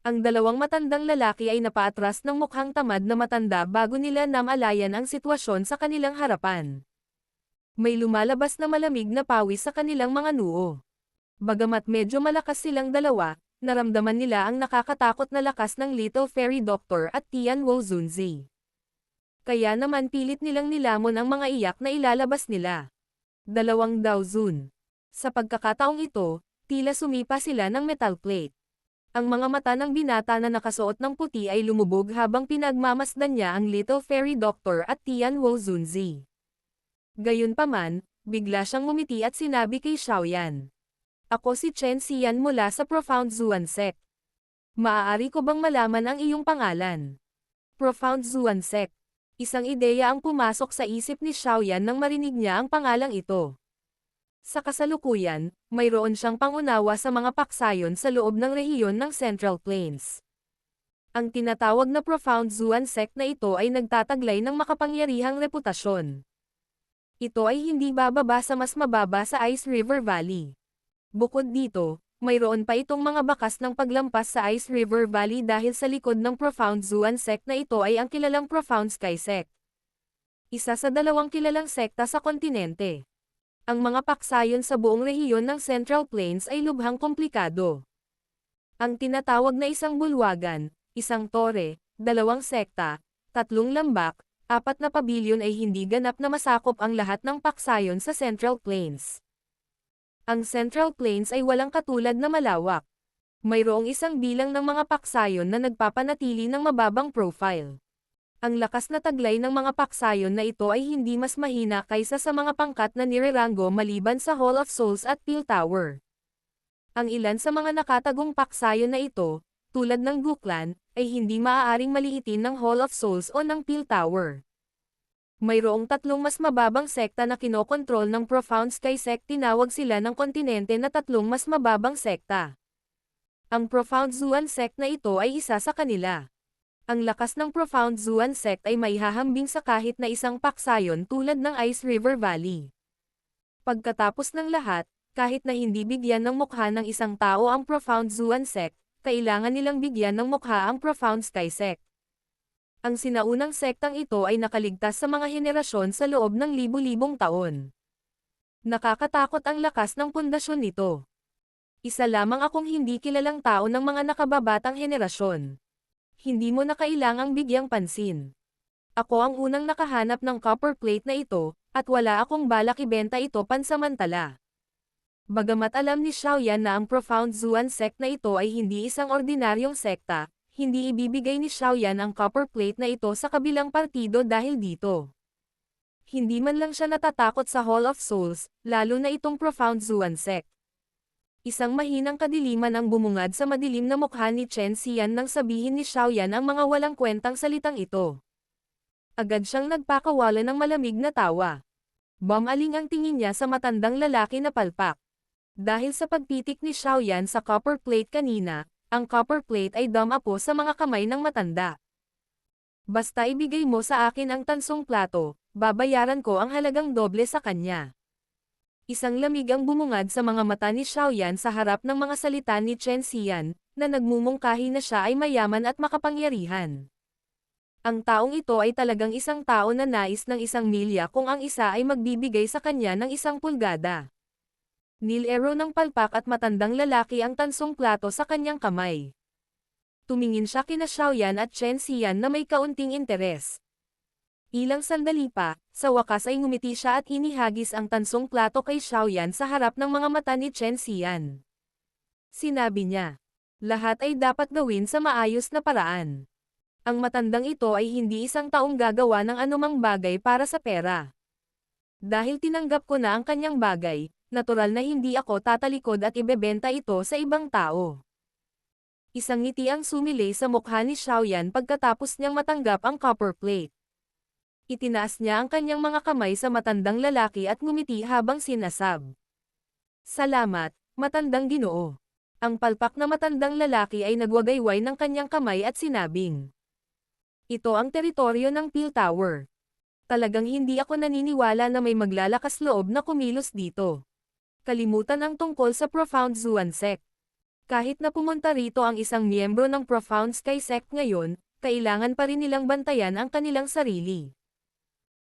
Ang dalawang matandang lalaki ay napaatras ng mukhang tamad na matanda bago nila namalayan ang sitwasyon sa kanilang harapan. May lumalabas na malamig na pawis sa kanilang mga noo. Bagamat medyo malakas silang dalawa, naramdaman nila ang nakakatakot na lakas ng Little Fairy Doctor at Tian Wozunzi. Kaya naman pilit nilang nilamon ang mga iyak na ilalabas nila. 2 Daozun. Sa pagkakataong ito, tila sumipa sila ng metal plate. Ang mga mata ng binata na nakasuot ng puti ay lumubog habang pinagmamasdan niya ang Little Fairy Doctor at Tian Wozunzi. Gayunpaman, bigla siyang ngumiti at sinabi kay Xiaoyan. Ako si Chen Xian mula sa Profound Zuan Sect. Maaari ko bang malaman ang iyong pangalan? Profound Zuan Sect. Isang ideya ang pumasok sa isip ni Xiaoyan nang marinig niya ang pangalang ito. Sa kasalukuyan, mayroon siyang pangunawa sa mga paksayon sa loob ng rehiyon ng Central Plains. Ang tinatawag na Profound Zuan Sect na ito ay nagtataglay ng makapangyarihang reputasyon. Ito ay hindi bababa sa mas mababa sa Ice River Valley. Bukod dito, mayroon pa itong mga bakas ng paglampas sa Ice River Valley dahil sa likod ng Profound Zuan Sect na ito ay ang kilalang Profound Sky Sect. Isa sa 2 kilalang sekta sa kontinente. Ang mga paksayon sa buong rehiyon ng Central Plains ay lubhang komplikado. Ang tinatawag na isang bulwagan, isang tore, 2 sekta, 3 lambak, 4 na pabilyon ay hindi ganap na masakop ang lahat ng paksayon sa Central Plains. Ang Central Plains ay walang katulad na malawak. Mayroong isang bilang ng mga paksayon na nagpapanatili ng mababang profile. Ang lakas na taglay ng mga paksayon na ito ay hindi mas mahina kaysa sa mga pangkat na nirerango maliban sa Hall of Souls at Peel Tower. Ang ilan sa mga nakatagong paksayon na ito, tulad ng Guklan, ay hindi maaaring maliitin ng Hall of Souls o ng Peel Tower. Mayroong 3 mas mababang sekta na kinokontrol ng Profound Sky Sect, tinawag sila ng kontinente na 3 mas mababang sekta. Ang Profound Zuan Sect na ito ay isa sa kanila. Ang lakas ng Profound Zuan Sect ay maihahambing sa kahit na isang paksayon tulad ng Ice River Valley. Pagkatapos ng lahat, kahit na hindi bigyan ng mukha ng isang tao ang Profound Zuan Sect, kailangan nilang bigyan ng mukha ang Profound Sky Sect. Ang sinaunang sektang ito ay nakaligtas sa mga henerasyon sa loob ng libu-libong taon. Nakakatakot ang lakas ng pundasyon nito. Isa lamang akong hindi kilalang tao ng mga nakababatang henerasyon. Hindi mo na kailangang bigyang pansin. Ako ang unang nakahanap ng copper plate na ito, at wala akong balak ibenta ito pansamantala. Bagamat alam ni Xiaoyan na ang Profound Zuan Sect na ito ay hindi isang ordinaryong sekta, hindi ibibigay ni Xiaoyan ang copper plate na ito sa kabilang partido dahil dito. Hindi man lang siya natatakot sa Hall of Souls, lalo na itong Profound Zuan Sect. Isang mahinang kadiliman ang bumungad sa madilim na mukha ni Chen Xian nang sabihin ni Xiaoyan ang mga walang kwentang salitang ito. Agad siyang nagpakawala ng malamig na tawa. Bumaling ang tingin niya sa matandang lalaki na palpak. Dahil sa pagtitik ni Xiaoyan sa copper plate kanina, ang copper plate ay dumapo sa mga kamay ng matanda. Basta ibigay mo sa akin ang tansong plato, babayaran ko ang halagang doble sa kanya. Isang lamig ang bumungad sa mga mata ni Xiaoyan sa harap ng mga salita ni Chen Xian, na nagmumungkahi na siya ay mayaman at makapangyarihan. Ang taong ito ay talagang isang tao na nais ng 1 milya kung ang isa ay magbibigay sa kanya ng 1 pulgada. Nilero ng palpak at matandang lalaki ang tansong plato sa kanyang kamay. Tumingin siya kina Xiaoyan at Chen Xian na may kaunting interes. Ilang sandali pa, sa wakas ay ngumiti siya at inihagis ang tansong plato kay Xiaoyan sa harap ng mga mata ni Chen Xian. Sinabi niya, lahat ay dapat gawin sa maayos na paraan. Ang matandang ito ay hindi isang taong gagawa ng anumang bagay para sa pera. Dahil tinanggap ko na ang kanyang bagay, natural na hindi ako tatalikod at ibebenta ito sa ibang tao. Isang ngiti ang sumilay sa mukha ni Xiaoyan pagkatapos niyang matanggap ang copper plate. Itinaas niya ang kanyang mga kamay sa matandang lalaki at ngumiti habang sinasab. Salamat, matandang ginoo. Ang palpak na matandang lalaki ay nagwagayway ng kanyang kamay at sinabing, "Ito ang teritoryo ng Peel Tower. Talagang hindi ako naniniwala na may maglalakas loob na kumilos dito. Kalimutan ang tungkol sa Profound Zuan Sect. Kahit na pumunta rito ang isang miyembro ng Profound Sky Sect ngayon, kailangan pa rin nilang bantayan ang kanilang sarili."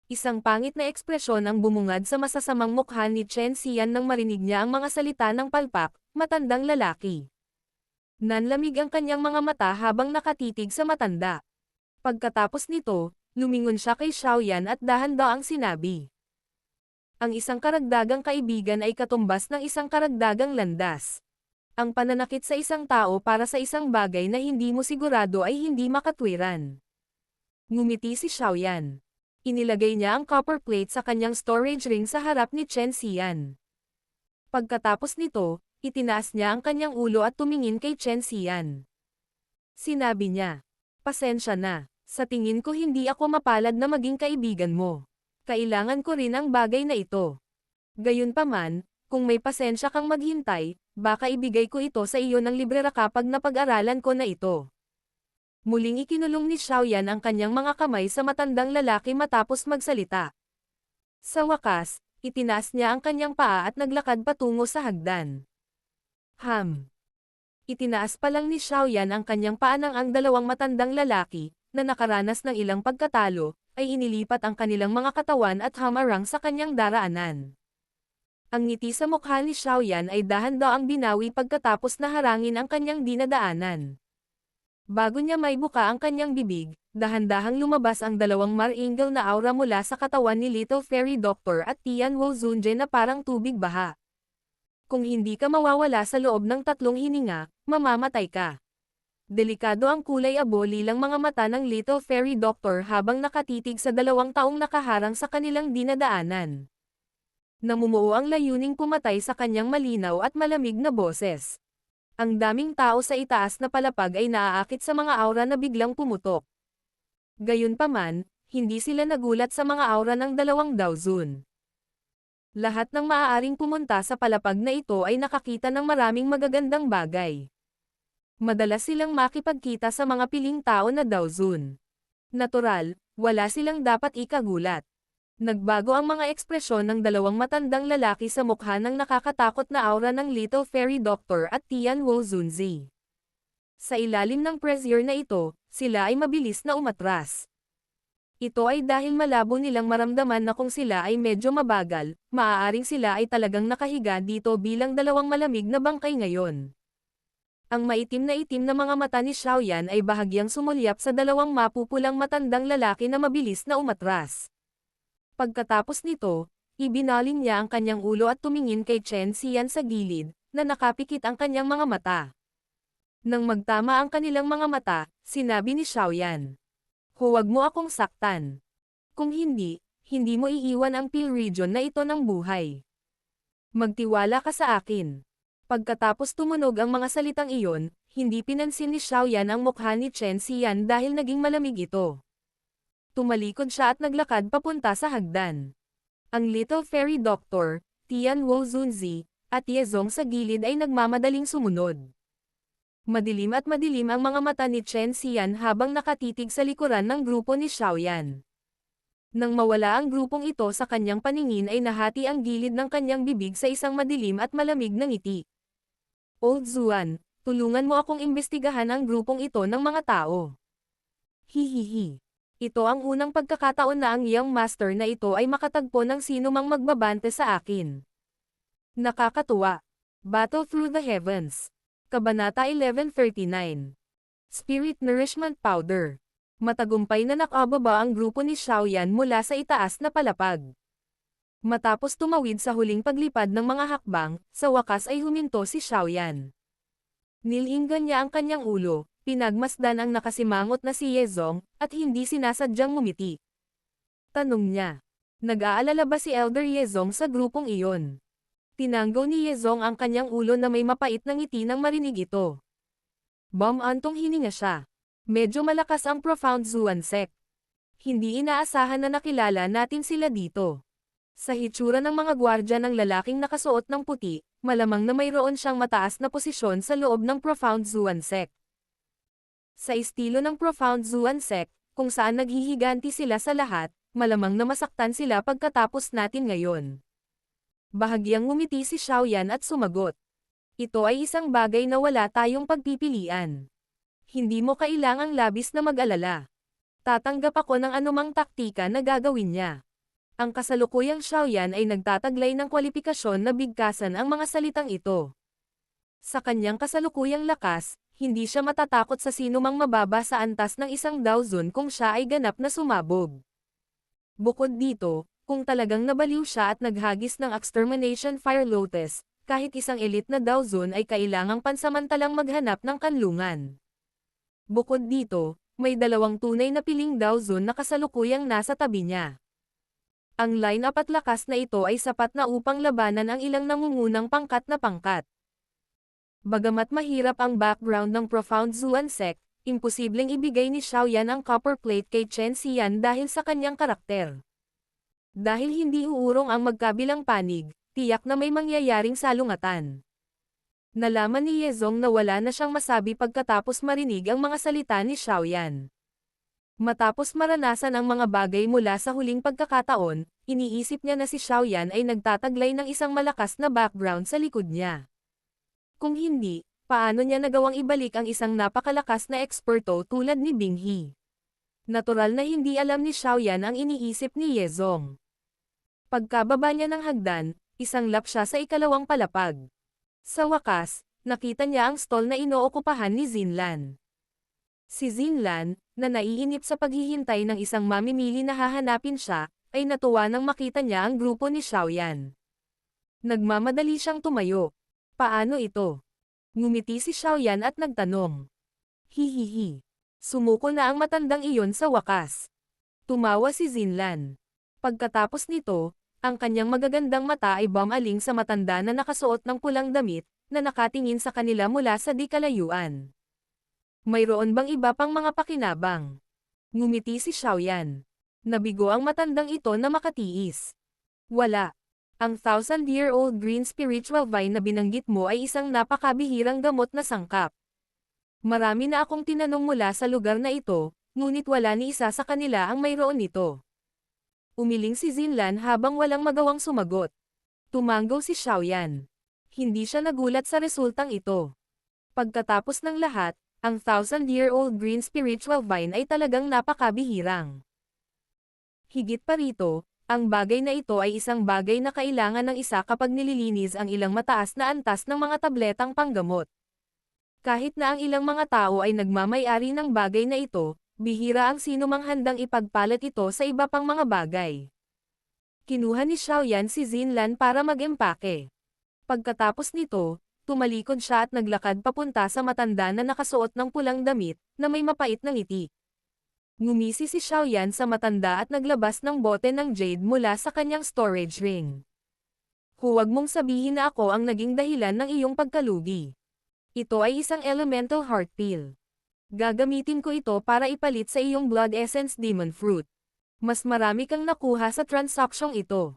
Isang pangit na ekspresyon ang bumungad sa masasamang mukha ni Chen Xian nang marinig niya ang mga salita ng palpak, matandang lalaki. Nanlamig ang kanyang mga mata habang nakatitig sa matanda. Pagkatapos nito, lumingon siya kay Xiaoyan at dahan-daang sinabi, "Ang isang karagdagang kaibigan ay katumbas ng isang karagdagang landas. Ang pananakit sa isang tao para sa isang bagay na hindi mo sigurado ay hindi makatwiran." Ngumiti si Xiaoyan. Inilagay niya ang copper plate sa kanyang storage ring sa harap ni Chen Xian. Pagkatapos nito, itinaas niya ang kanyang ulo at tumingin kay Chen Xian. Sinabi niya, "Pasensya na. Sa tingin ko hindi ako mapalad na maging kaibigan mo. Kailangan ko rin ang bagay na ito. Gayunpaman, kung may pasensya kang maghintay, baka ibigay ko ito sa iyo ng librera kapag napag-aralan ko na ito." Muling ikinulong ni Xiaoyan ang kanyang mga kamay sa matandang lalaki matapos magsalita. Sa wakas, itinaas niya ang kanyang paa at naglakad patungo sa hagdan. Itinaas pa lang ni Xiaoyan ang kanyang paa nang ang dalawang matandang lalaki, na nakaranas ng ilang pagkatalo, ay inilipat ang kanilang mga katawan at hamarang sa kanyang daraanan. Ang ngiti sa mukha ni Xiaoyan ay dahan-daang binawi pagkatapos na harangin ang kanyang dinadaanan. Bago niya maibuka ang kanyang bibig, dahan-dahang lumabas ang dalawang maringal na aura mula sa katawan ni Little Fairy Doctor at Tian Wu Zunje na parang tubig baha. "Kung hindi ka mawawala sa loob ng 3 hininga, mamamatay ka." Delikado ang kulay abolilang mga mata ng Little Fairy Doctor habang nakatitig sa 2 taong nakaharang sa kanilang dinadaanan. Namumuo ang layuning pumatay sa kanyang malinaw at malamig na boses. Ang daming tao sa itaas na palapag ay naaakit sa mga aura na biglang pumutok. Gayunpaman, hindi sila nagulat sa mga aura ng 2 Daozun. Lahat ng maaaring pumunta sa palapag na ito ay nakakita ng maraming magagandang bagay. Madalas silang makipagkita sa mga piling tao na Daozun. Natural, wala silang dapat ikagulat. Nagbago ang mga ekspresyon ng 2 matandang lalaki sa mukha ng nakakatakot na aura ng Little Fairy Doctor at Tian Wu Zunzi. Sa ilalim ng pressure na ito, sila ay mabilis na umatras. Ito ay dahil malabo nilang maramdaman na kung sila ay medyo mabagal, maaaring sila ay talagang nakahiga dito bilang 2 malamig na bangkay ngayon. Ang maitim na mga mata ni Xiaoyan ay bahagyang sumulyap sa 2 mapupulang matandang lalaki na mabilis na umatras. Pagkatapos nito, ibinaling niya ang kanyang ulo at tumingin kay Chen Xian sa gilid, na nakapikit ang kanyang mga mata. Nang magtama ang kanilang mga mata, sinabi ni Xiaoyan, "Huwag mo akong saktan. Kung hindi, hindi mo iiwan ang Peel Region na ito ng buhay. Magtiwala ka sa akin." Pagkatapos tumunog ang mga salitang iyon, hindi pinansin ni Xiaoyan ang mukha ni Chen Xian dahil naging malamig ito. Tumalikod siya at naglakad papunta sa hagdan. Ang Little Fairy Doctor, Tian Wu Zunzi, at Yezong sa gilid ay nagmamadaling sumunod. Madilim ang mga mata ni Chen Xian habang nakatitig sa likuran ng grupo ni Xiaoyan. Nang mawala ang grupong ito sa kanyang paningin ay nahati ang gilid ng kanyang bibig sa isang madilim at malamig na ngiti. "Old Zuan, tulungan mo akong imbestigahan ang grupong ito ng mga tao." Hihihi. Ito ang unang pagkakataon na ang Young Master na ito ay makatagpo ng sino mang magbabante sa akin. Nakakatuwa. Battle Through the Heavens. Kabanata 1139. Spirit Nourishment Powder. Matagumpay na nakababa ang grupo ni Xiaoyan mula sa itaas na palapag. Matapos tumawid sa huling paglipad ng mga hakbang, sa wakas ay huminto si Xiaoyan. Nilinggan niya ang kanyang ulo, pinagmasdan ang nakasimangot na si Yezong, at hindi sinasadyang ngumiti. Tanong niya, nag-aalala ba si Elder Yezong sa grupong iyon? Tinanggaw ni Yezong ang kanyang ulo na may mapait na ngiti nang marinig ito. Antong hininga siya. Medyo malakas ang Profound Zuan Sect. Hindi inaasahan na nakilala natin sila dito. Sa hitsura ng mga gwardya ng lalaking nakasuot ng puti, malamang na mayroon siyang mataas na posisyon sa loob ng Profound Zuan Sect. Sa estilo ng Profound Zuan Sect, kung saan naghihiganti sila sa lahat, malamang na masaktan sila pagkatapos natin ngayon. Bahagyang ngumiti si Xiaoyan at sumagot. Ito ay isang bagay na wala tayong pagpipilian. Hindi mo kailangang labis na mag-alala. Tatanggap ako ng anumang taktika na gagawin niya. Ang kasalukuyang Xiaoyan ay nagtataglay ng kwalifikasyon na bigkasan ang mga salitang ito. Sa kanyang kasalukuyang lakas, hindi siya matatakot sa sinumang mababa sa antas ng isang Daozun kung siya ay ganap na sumabog. Bukod dito, kung talagang nabaliw siya at naghagis ng Extermination Fire Lotus, kahit isang elite na Daozun ay kailangang pansamantalang maghanap ng kanlungan. Bukod dito, may dalawang tunay na piling Daozun na kasalukuyang nasa tabi niya. Ang line-up at lakas na ito ay sapat na upang labanan ang ilang nangungunang pangkat na pangkat. Bagamat mahirap ang background ng Profound Zuan Sect, imposibleng ibigay ni Xiaoyan ang copper plate kay Chen Xian dahil sa kanyang karakter. Dahil hindi uurong ang magkabilang panig, tiyak na may mangyayaring salungatan. Nalaman ni Yezong na wala na siyang masabi pagkatapos marinig ang mga salita ni Xiaoyan. Matapos maranasan ang mga bagay mula sa huling pagkakataon, iniisip niya na si Xiaoyan ay nagtataglay ng isang malakas na background sa likod niya. Kung hindi, paano niya nagawang ibalik ang isang napakalakas na eksperto tulad ni Bing He? Natural na hindi alam ni Xiaoyan ang iniisip ni Yezong. Pagkababa niya ng hagdan, isang lap siya sa ikalawang palapag. Sa wakas, nakita niya ang stall na inookupahan ni Zinlan. Si Zinlan, na naiinip sa paghihintay ng isang mamimili na hahanapin siya, ay natuwa nang makita niya ang grupo ni Xiaoyan. Nagmamadali siyang tumayo. Paano ito? Ngumiti si Xiaoyan at nagtanong. Hihihi. Sumuko na ang matandang iyon sa wakas. Tumawa si Zinlan. Pagkatapos nito, ang kanyang magagandang mata ay bumaling sa matanda na nakasuot ng pulang damit, na nakatingin sa kanila mula sa di kalayuan. Mayroon bang iba pang mga pakinabang? Ngumiti si Xiaoyan. Nabigo ang matandang ito na makatiis. Wala. Ang 1,000-year-old green spiritual vine na binanggit mo ay isang napakabihirang gamot na sangkap. Marami na akong tinanong mula sa lugar na ito, ngunit wala ni isa sa kanila ang mayroon nito. Umiling si Zinlan habang walang magawang sumagot. Tumanggo si Xiaoyan. Hindi siya nagulat sa resultang ito. Pagkatapos ng lahat, ang 1,000-year-old green spiritual vine ay talagang napakabihirang. Higit pa rito, ang bagay na ito ay isang bagay na kailangan ng isa kapag nililinis ang ilang mataas na antas ng mga tabletang panggamot. Kahit na ang ilang mga tao ay nagmamay-ari ng bagay na ito, bihira ang sinumang handang ipagpalit ito sa iba pang mga bagay. Kinuha ni Xiaoyan si Zinlan para mag-empake. Pagkatapos nito, tumalikod siya at naglakad papunta sa matanda na nakasuot ng pulang damit, na may mapait na ngiti. Ngumisi si Xiaoyan sa matanda at naglabas ng bote ng jade mula sa kanyang storage ring. Huwag mong sabihin na ako ang naging dahilan ng iyong pagkalugi. Ito ay isang elemental heart pill. Gagamitin ko ito para ipalit sa iyong blood essence demon fruit. Mas marami kang nakuha sa transaksyong ito.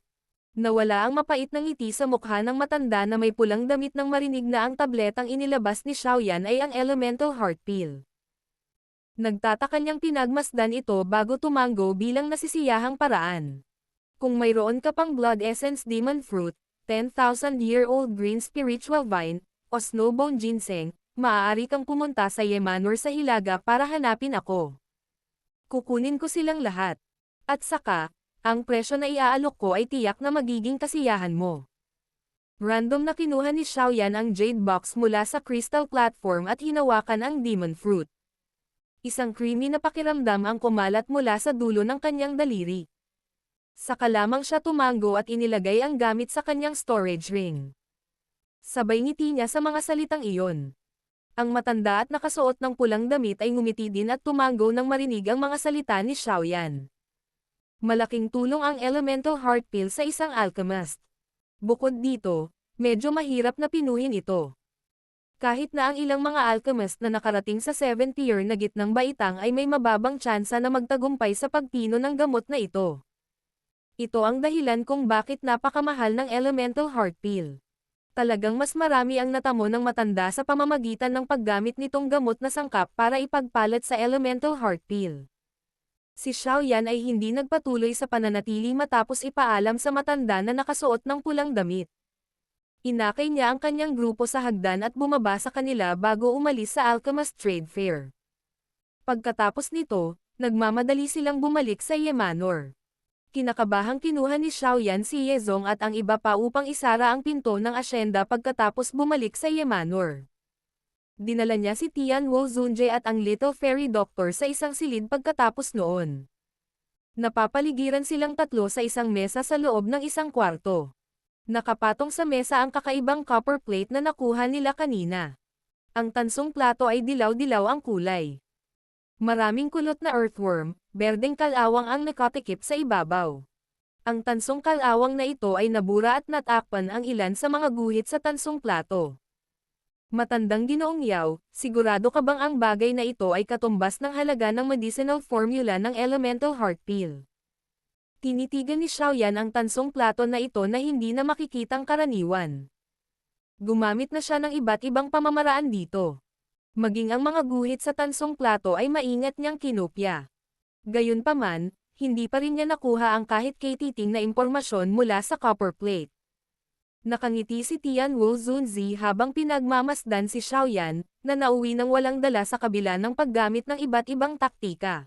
Nawala ang mapait na ngiti sa mukha ng matanda na may pulang damit nang marinig na ang tabletang inilabas ni Xiaoyan ay ang elemental heart pill. Nagtataka niyang pinagmasdan ito bago tumanggo bilang nasisiyahang paraan. Kung mayroon ka pang blood essence demon fruit, 10,000-year-old green spiritual vine, o snowbone ginseng, maaari kang pumunta sa Yemanor sa Hilaga para hanapin ako. Kukunin ko silang lahat. At saka, ang presyo na iaalok ko ay tiyak na magiging kasiyahan mo. Random na kinuha ni Xiaoyan ang jade box mula sa crystal platform at hinawakan ang demon fruit. Isang creamy na pakiramdam ang kumalat mula sa dulo ng kanyang daliri. Saka lamang siya tumanggo at inilagay ang gamit sa kanyang storage ring. Sabay ngiti niya sa mga salitang iyon. Ang matanda at nakasuot ng pulang damit ay ngumiti din at tumanggo nang marinig ang mga salita ni Xiaoyan. Malaking tulong ang elemental heart pill sa isang alchemist. Bukod dito, medyo mahirap na pinuhin ito. Kahit na ang ilang mga alchemist na nakarating sa 70-year na gitnang baitang ay may mababang tsansa na magtagumpay sa pagpino ng gamot na ito. Ito ang dahilan kung bakit napakamahal ng elemental heart pill. Talagang mas marami ang natamo ng matanda sa pamamagitan ng paggamit nitong gamot na sangkap para ipagpalat sa elemental heart pill. Si Xiaoyan ay hindi nagpatuloy sa pananatili matapos ipaalam sa matanda na nakasuot ng pulang damit. Inakay niya ang kanyang grupo sa hagdan at bumaba sa kanila bago umalis sa Alchemist Trade Fair. Pagkatapos nito, nagmamadali silang bumalik sa Yemanor. Kinakabahang kinuha ni Xiaoyan si Yezong at ang iba pa upang isara ang pinto ng asyenda pagkatapos bumalik sa Yemanor. Dinala niya si Tian Wu Zunje at ang Little Fairy Doctor sa isang silid pagkatapos noon. Napapaligiran silang tatlo sa isang mesa sa loob ng isang kwarto. Nakapatong sa mesa ang kakaibang copper plate na nakuha nila kanina. Ang tansong plato ay dilaw-dilaw ang kulay. Maraming kulot na earthworm, berdeng kalawang ang nakatikip sa ibabaw. Ang tansong kalawang na ito ay nabura at natakpan ang ilan sa mga guhit sa tansong plato. Matandang Ginoong Yao, sigurado ka bang ang bagay na ito ay katumbas ng halaga ng medicinal formula ng elemental heart pill? Tinitigan ni Xiaoyan ang tansong plato na ito na hindi na makikitang karaniwan. Gumamit na siya ng iba't ibang pamamaraan dito. Maging ang mga guhit sa tansong plato ay maingat niyang kinopya. Gayunpaman, hindi pa rin niya nakuha ang kahit katiting na impormasyon mula sa copper plate. Nakangiti si Tian Wu Zunzi habang pinagmamasdan si Xiaoyan, na nauwi nang walang dala sa kabila ng paggamit ng iba't ibang taktika.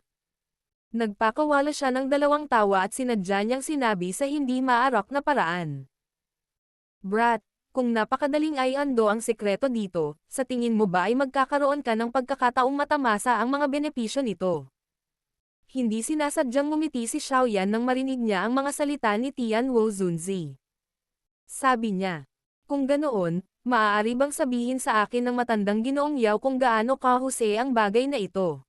Nagpakawala siya ng dalawang tawa at sinadya niyang sinabi sa hindi maarak na paraan. Brat, kung napakadaling ay ando ang sekreto dito, sa tingin mo ba ay magkakaroon ka ng pagkakataong matamasa ang mga benepisyo nito? Hindi sinasadyang ngumiti si Xiaoyan nang marinig niya ang mga salita ni Tian Wu Zunzi. Sabi niya, kung ganoon, maaari bang sabihin sa akin ng matandang Ginoong Yao kung gaano kahusay ang bagay na ito?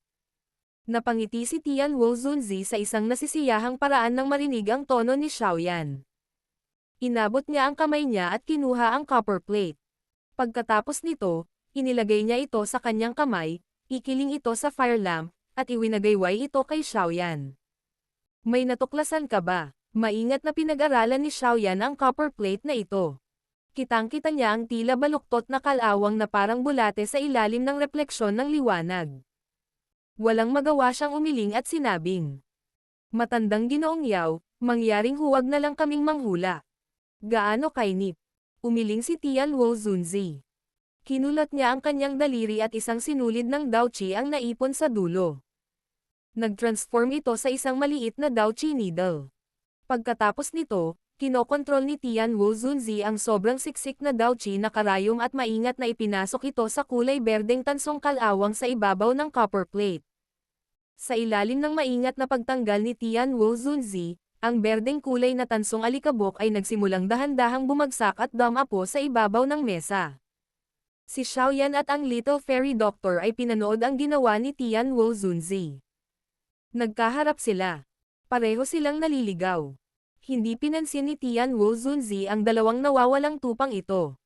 Napangiti si Tian Wu Zunzi sa isang nasisiyahang paraan nang marinig ang tono ni Xiaoyan. Inabot niya ang kamay niya at kinuha ang copper plate. Pagkatapos nito, inilagay niya ito sa kanyang kamay, ikiling ito sa fire lamp, at iwinagayway ito kay Xiaoyan. May natuklasan ka ba? Maingat na pinag-aralan ni Xiaoyan ang copper plate na ito. Kitang-kita niya ang tila baluktot na kalawang na parang bulate sa ilalim ng refleksyon ng liwanag. Walang magawa siyang umiling at sinabing, matandang Ginoong Yao, mangyaring huwag na lang kaming manghula. Gaano kainip? Umiling si Tian Wu Zunzi. Kinulat niya ang kanyang daliri at isang sinulid ng Daochi ang naipon sa dulo. Nag-transform ito sa isang maliit na Daochi needle. Pagkatapos nito, kinokontrol ni Tian Wu Zunzi ang sobrang siksik na Daochi na karayom at maingat na ipinasok ito sa kulay berdeng tansong kalawang sa ibabaw ng copper plate. Sa ilalim ng maingat na pagtanggal ni Tian Wu Zunzi, ang berdeng kulay na tansong alikabok ay nagsimulang dahan-dahang bumagsak at dumapo sa ibabaw ng mesa. Si Xiaoyan at ang Little Fairy Doctor ay pinanood ang ginawa ni Tian Wu Zunzi. Nagkaharap sila. Pareho silang naliligaw. Hindi pinansin ni Tian Wu Zunzi ang dalawang nawawalang tupang ito.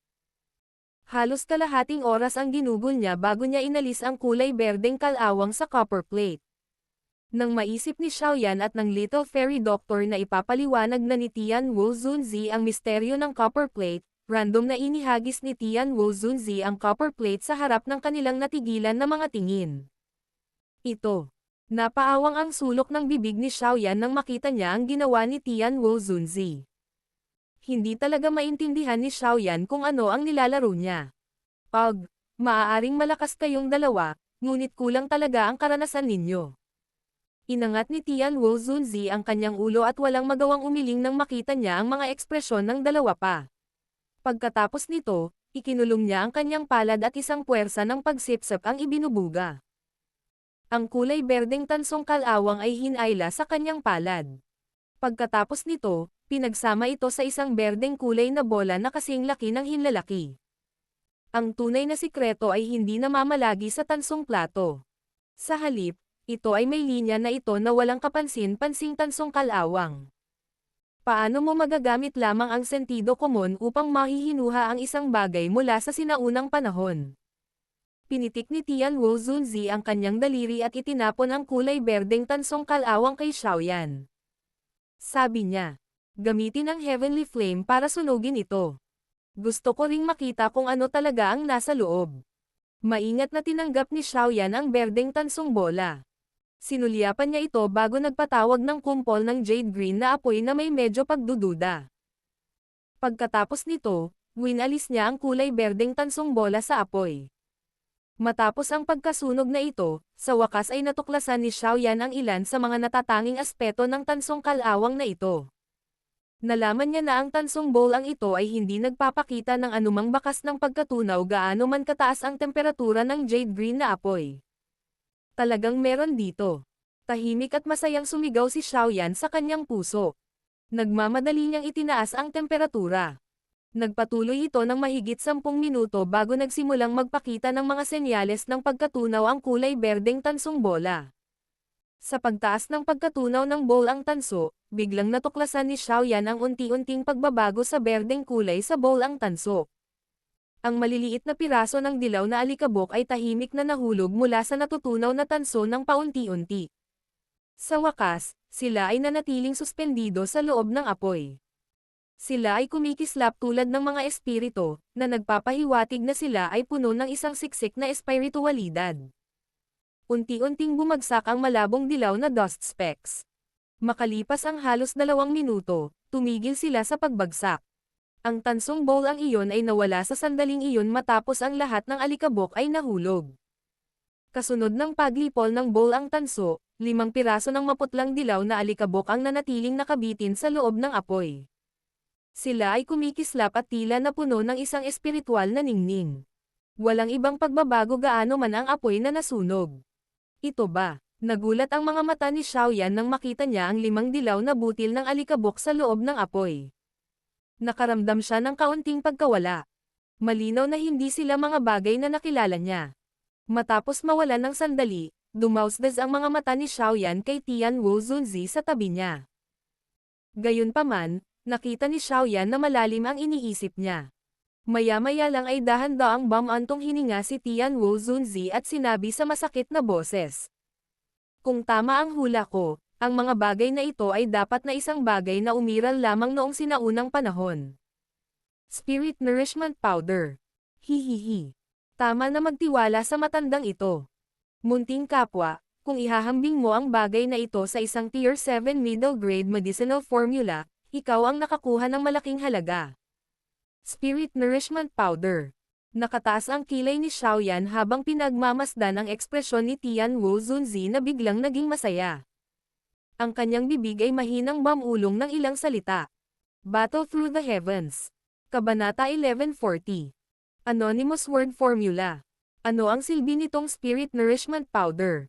Halos kalahating oras ang ginugol niya bago niya inalis ang kulay berdeng kalawang sa copper plate. Nang maisip ni Xiaoyan at ng Little Fairy Doctor na ipapaliwanag na ni Tian Wu Zunzi ang misteryo ng copper plate, random na inihagis ni Tian Wu Zunzi ang copper plate sa harap ng kanilang natigilan na mga tingin. Ito. Napaawang ang sulok ng bibig ni Xiaoyan nang makita niya ang ginawa ni Tian Wu Zunzi. Hindi talaga maintindihan ni Xiaoyan kung ano ang nilalaro niya. Maaaring malakas kayong dalawa, ngunit kulang talaga ang karanasan ninyo. Inangat ni Tian Wu Zunzi ang kanyang ulo at walang magawang umiling nang makita niya ang mga ekspresyon ng dalawa pa. Pagkatapos nito, ikinulong niya ang kanyang palad at isang puwersa ng pagsipsip ang ibinubuga. Ang kulay berdeng tansong kalawang ay hinayla sa kanyang palad. Pagkatapos nito, pinagsama ito sa isang berdeng kulay na bola na kasing laki ng hinlalaki. Ang tunay na sikreto ay hindi namamalagi sa tansong plato. Sa halip, ito ay may linya na ito na walang kapansin-pansing tansong kalawang. Paano mo magagamit lamang ang sentido komon upang mahihinuha ang isang bagay mula sa sinaunang panahon? Pinitik ni Tian Wu Zunzi ang kanyang daliri at itinapon ang kulay berdeng tansong kalawang kay Xiaoyan. Sabi niya, gamitin ang Heavenly Flame para sunugin ito. Gusto ko ring makita kung ano talaga ang nasa loob. Maingat na tinanggap ni Xiaoyan ang berdeng tansong bola. Sinulyapan niya ito bago nagpatawag ng kumpol ng jade green na apoy na may medyo pagdududa. Pagkatapos nito, winalis niya ang kulay berdeng tansong bola sa apoy. Matapos ang pagkasunog na ito, sa wakas ay natuklasan ni Xiaoyan ang ilan sa mga natatanging aspeto ng tansong kalawang na ito. Nalaman niya na ang tansong bowl ang ito ay hindi nagpapakita ng anumang bakas ng pagkatunaw gaano man kataas ang temperatura ng jade green na apoy. Talagang meron dito. Tahimik at masayang sumigaw si Xiaoyan sa kanyang puso. Nagmamadali niyang itinaas ang temperatura. Nagpatuloy ito ng mahigit 10 minuto bago nagsimulang magpakita ng mga senyales ng pagkatunaw ang kulay berdeng tansong bola. Sa pagtaas ng pagkatunaw ng bowl ang tanso, biglang natuklasan ni Xiaoyan ang unti-unting pagbabago sa berdeng kulay sa bowl ang tanso. Ang maliliit na piraso ng dilaw na alikabok ay tahimik na nahulog mula sa natutunaw na tanso ng paunti-unti. Sa wakas, sila ay nanatiling suspendido sa loob ng apoy. Sila ay kumikislap tulad ng mga espiritu, na nagpapahiwatig na sila ay puno ng isang siksik na espiritualidad. Unti-unting bumagsak ang malabong dilaw na dust specks. Makalipas ang halos 2 minuto, tumigil sila sa pagbagsak. Ang tansong bowl ang iyon ay nawala sa sandaling iyon matapos ang lahat ng alikabok ay nahulog. Kasunod ng paglipol ng bowl ang tanso, 5 piraso ng maputlang dilaw na alikabok ang nanatiling nakabitin sa loob ng apoy. Sila ay kumikislap at tila na puno ng isang espiritual na ningning. Walang ibang pagbabago gaano man ang apoy na nasunog. Ito ba? Nagulat ang mga mata ni Xiaoyan nang makita niya ang 5 dilaw na butil ng alikabok sa loob ng apoy. Nakaramdam siya ng kaunting pagkawala. Malinaw na hindi sila mga bagay na nakilala niya. Matapos mawalan ng sandali, dumausdas ang mga mata ni Xiaoyan kay Tianwu Zunzi sa tabi niya. Gayunpaman, nakita ni Xiaoyan na malalim ang iniisip niya. Maya-maya lang ay dahan-daang bumantong hininga si Tianwu Zunzi at sinabi sa masakit na boses. Kung tama ang hula ko, ang mga bagay na ito ay dapat na isang bagay na umiral lamang noong sinaunang panahon. Spirit Nourishment Powder. Hihihi. Tama na magtiwala sa matandang ito. Munting kapwa, kung ihahambing mo ang bagay na ito sa isang Tier 7 middle grade medicinal formula, ikaw ang nakakuha ng malaking halaga. Spirit Nourishment Powder. Nakataas ang kilay ni Xiaoyan habang pinagmamasdan ang ekspresyon ni Tianwu Zunzi na biglang naging masaya. Ang kanyang bibig ay mahinang bumulong ng ilang salita. Battle Through the Heavens. Kabanata 1140. Anonymous Word Formula. Ano ang silbi nitong Spirit Nourishment Powder?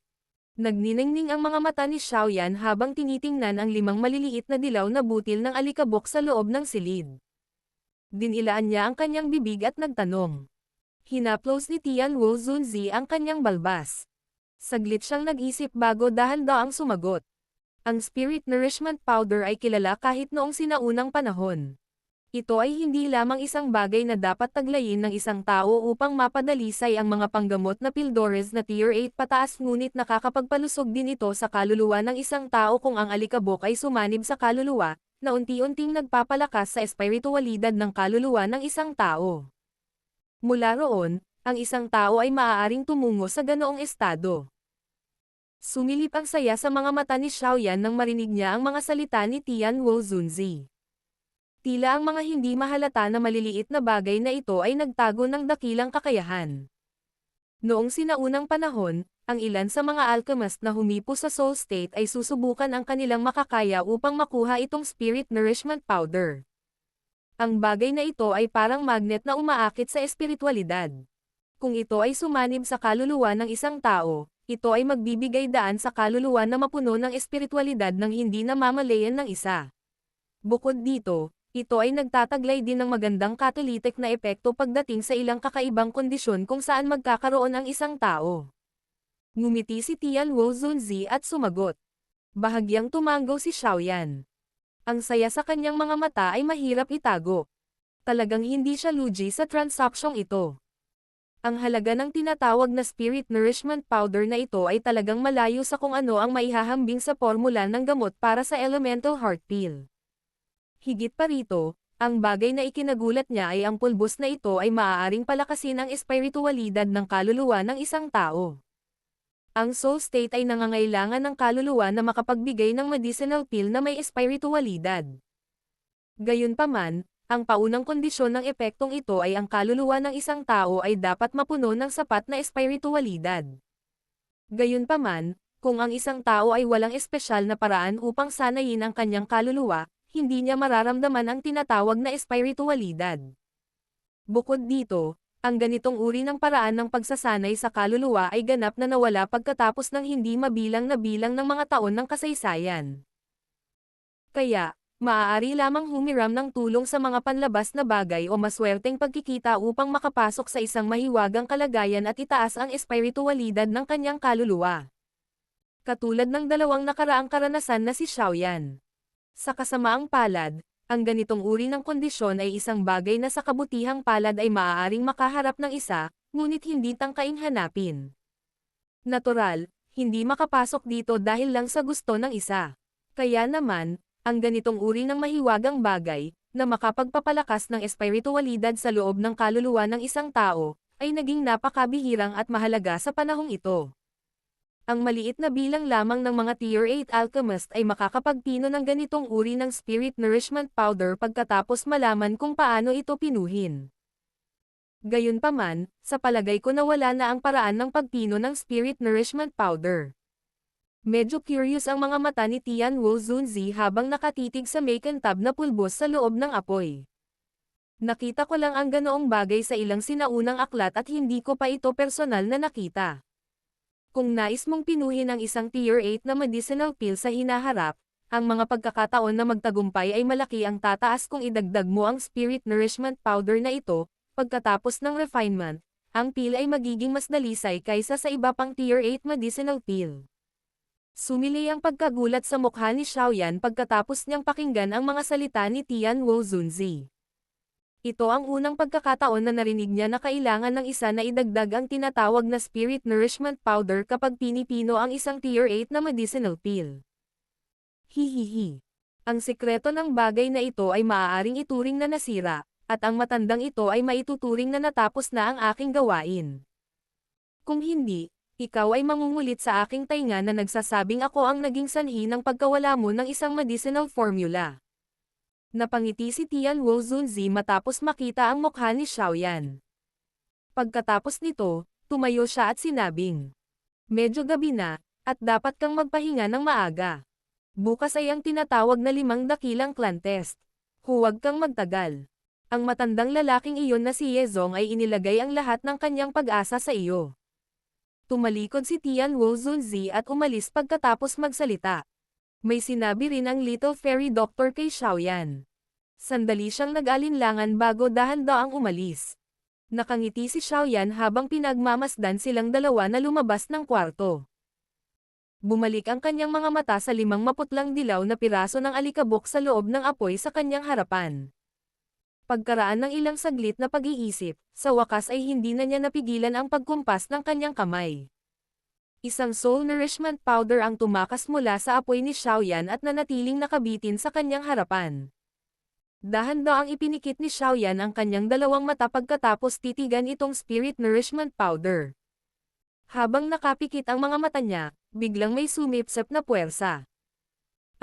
Nagniningning ang mga mata ni Xiaoyan habang tinitingnan ang 5 maliliit na dilaw na butil ng alikabok sa loob ng silid. Dinilaan niya ang kanyang bibig at nagtanong. Hinaplos ni Tianwu Zunzi ang kanyang balbas. Saglit siyang nag-isip bago dahan-daang sumagot. Ang Spirit Nourishment Powder ay kilala kahit noong sinaunang panahon. Ito ay hindi lamang isang bagay na dapat taglayin ng isang tao upang mapadalisay ang mga panggamot na pildores na Tier 8 pataas ngunit nakakapagpalusog din ito sa kaluluwa ng isang tao kung ang alikabok ay sumanib sa kaluluwa, na unti-unting nagpapalakas sa espiritualidad ng kaluluwa ng isang tao. Mula roon, ang isang tao ay maaaring tumungo sa ganoong estado. Sumilip ang saya sa mga mata ni Xiaoyan nang marinig niya ang mga salita ni Tianwu Zunzi. Tila ang mga hindi mahalata na maliliit na bagay na ito ay nagtago ng dakilang kakayahan. Noong sinaunang panahon, ang ilan sa mga alchemist na humipo sa soul state ay susubukan ang kanilang makakaya upang makuha itong Spirit Nourishment Powder. Ang bagay na ito ay parang magnet na umaakit sa espiritualidad. Kung ito ay sumanib sa kaluluwa ng isang tao, ito ay magbibigay daan sa kaluluwa na mapuno ng espiritualidad nang hindi namamalayan ng isa. Bukod dito, ito ay nagtataglay din ng magandang catalytic na epekto pagdating sa ilang kakaibang kondisyon kung saan magkakaroon ang isang tao. Ngumiti si Tianwu Zunzi at sumagot. Bahagyang tumango si Xiaoyan. Ang saya sa kanyang mga mata ay mahirap itago. Talagang hindi siya lugi sa transaksyong ito. Ang halaga ng tinatawag na Spirit Nourishment Powder na ito ay talagang malayo sa kung ano ang maihahambing sa formula ng gamot para sa Elemental Heart Pill. Higit pa rito, ang bagay na ikinagulat niya ay ang pulbos na ito ay maaaring palakasin ang espiritualidad ng kaluluwa ng isang tao. Ang soul state ay nangangailangan ng kaluluwa na makapagbigay ng medicinal pill na may espiritualidad. Gayunpaman, ang paunang kondisyon ng epektong ito ay ang kaluluwa ng isang tao ay dapat mapuno ng sapat na espiritualidad. Gayunpaman, kung ang isang tao ay walang espesyal na paraan upang sanayin ang kanyang kaluluwa, hindi niya mararamdaman ang tinatawag na espiritualidad. Bukod dito, ang ganitong uri ng paraan ng pagsasanay sa kaluluwa ay ganap na nawala pagkatapos ng hindi mabilang na bilang ng mga taon ng kasaysayan. Kaya, maaari lamang humiram ng tulong sa mga panlabas na bagay o maswerteng pagkikita upang makapasok sa isang mahiwagang kalagayan at itaas ang espiritualidad ng kanyang kaluluwa. Katulad ng dalawang nakaraang karanasan na si Xiaoyan. Sa kasamaang palad, ang ganitong uri ng kondisyon ay isang bagay na sa kabutihang palad ay maaaring makaharap ng isa, ngunit hindi tangkaing hanapin. Natural, hindi makapasok dito dahil lang sa gusto ng isa. Kaya naman, ang ganitong uri ng mahiwagang bagay, na makapagpapalakas ng espiritualidad sa loob ng kaluluwa ng isang tao, ay naging napakabihirang at mahalaga sa panahong ito. Ang maliit na bilang lamang ng mga Tier 8 alchemist ay makakapagpino ng ganitong uri ng spirit nourishment powder pagkatapos malaman kung paano ito pinuhin. Gayunpaman, sa palagay ko nawala na ang paraan ng pagpino ng spirit nourishment powder. Medyo curious ang mga mata ni Tian Wu Zunzi habang nakatitig sa makintab na pulbos sa loob ng apoy. Nakita ko lang ang ganoong bagay sa ilang sinaunang aklat at hindi ko pa ito personal na nakita. Kung nais mong pinuhin ang isang Tier 8 na medicinal pill sa hinaharap, ang mga pagkakataon na magtagumpay ay malaki ang tataas kung idagdag mo ang spirit nourishment powder na ito, pagkatapos ng refinement, ang pill ay magiging mas dalisay kaysa sa iba pang Tier 8 medicinal pill. Sumili ang pagkagulat sa mukha ni Xiaoyan pagkatapos niyang pakinggan ang mga salita ni Tian Wu Zunzi. Ito ang unang pagkakataon na narinig niya na kailangan ng isa na idagdag ang tinatawag na spirit nourishment powder kapag pinipino ang isang Tier 8 na medicinal pill. Hihihi. Ang sikreto ng bagay na ito ay maaaring ituring na nasira, at ang matandang ito ay maituturing na natapos na ang aking gawain. Kung hindi, ikaw ay mangungulit sa aking tainga na nagsasabing ako ang naging sanhi ng pagkawala mo ng isang medicinal formula. Napangiti si Tian Wu Zunzi matapos makita ang mukha ni Xiaoyan. Pagkatapos nito, tumayo siya at sinabing, "Medyo gabi na, at dapat kang magpahinga ng maaga. Bukas ay ang tinatawag na 5 dakilang clan test. Huwag kang magtagal." Ang matandang lalaking iyon na si Yezong ay inilagay ang lahat ng kanyang pag-asa sa iyo. Tumalikod si Tian Wu Zunzi at umalis pagkatapos magsalita. May sinabi rin ang Little Fairy Doctor kay Xiaoyan. Sandali siyang nag-alinlangan bago dahan-daang umalis. Nakangiti si Xiaoyan habang pinagmamasdan silang dalawa na lumabas ng kwarto. Bumalik ang kanyang mga mata sa 5 maputlang dilaw na piraso ng alikabok sa loob ng apoy sa kanyang harapan. Pagkaraan ng ilang saglit na pag-iisip, sa wakas ay hindi na niya napigilan ang pagkumpas ng kanyang kamay. Isang soul nourishment powder ang tumakas mula sa apoy ni Xiaoyan at nanatiling nakabitin sa kanyang harapan. Dahan-daang ipinikit ni Xiaoyan ang kanyang dalawang mata pagkatapos titigan itong spirit nourishment powder. Habang nakapikit ang mga mata niya, biglang may sumipsip na puwersa.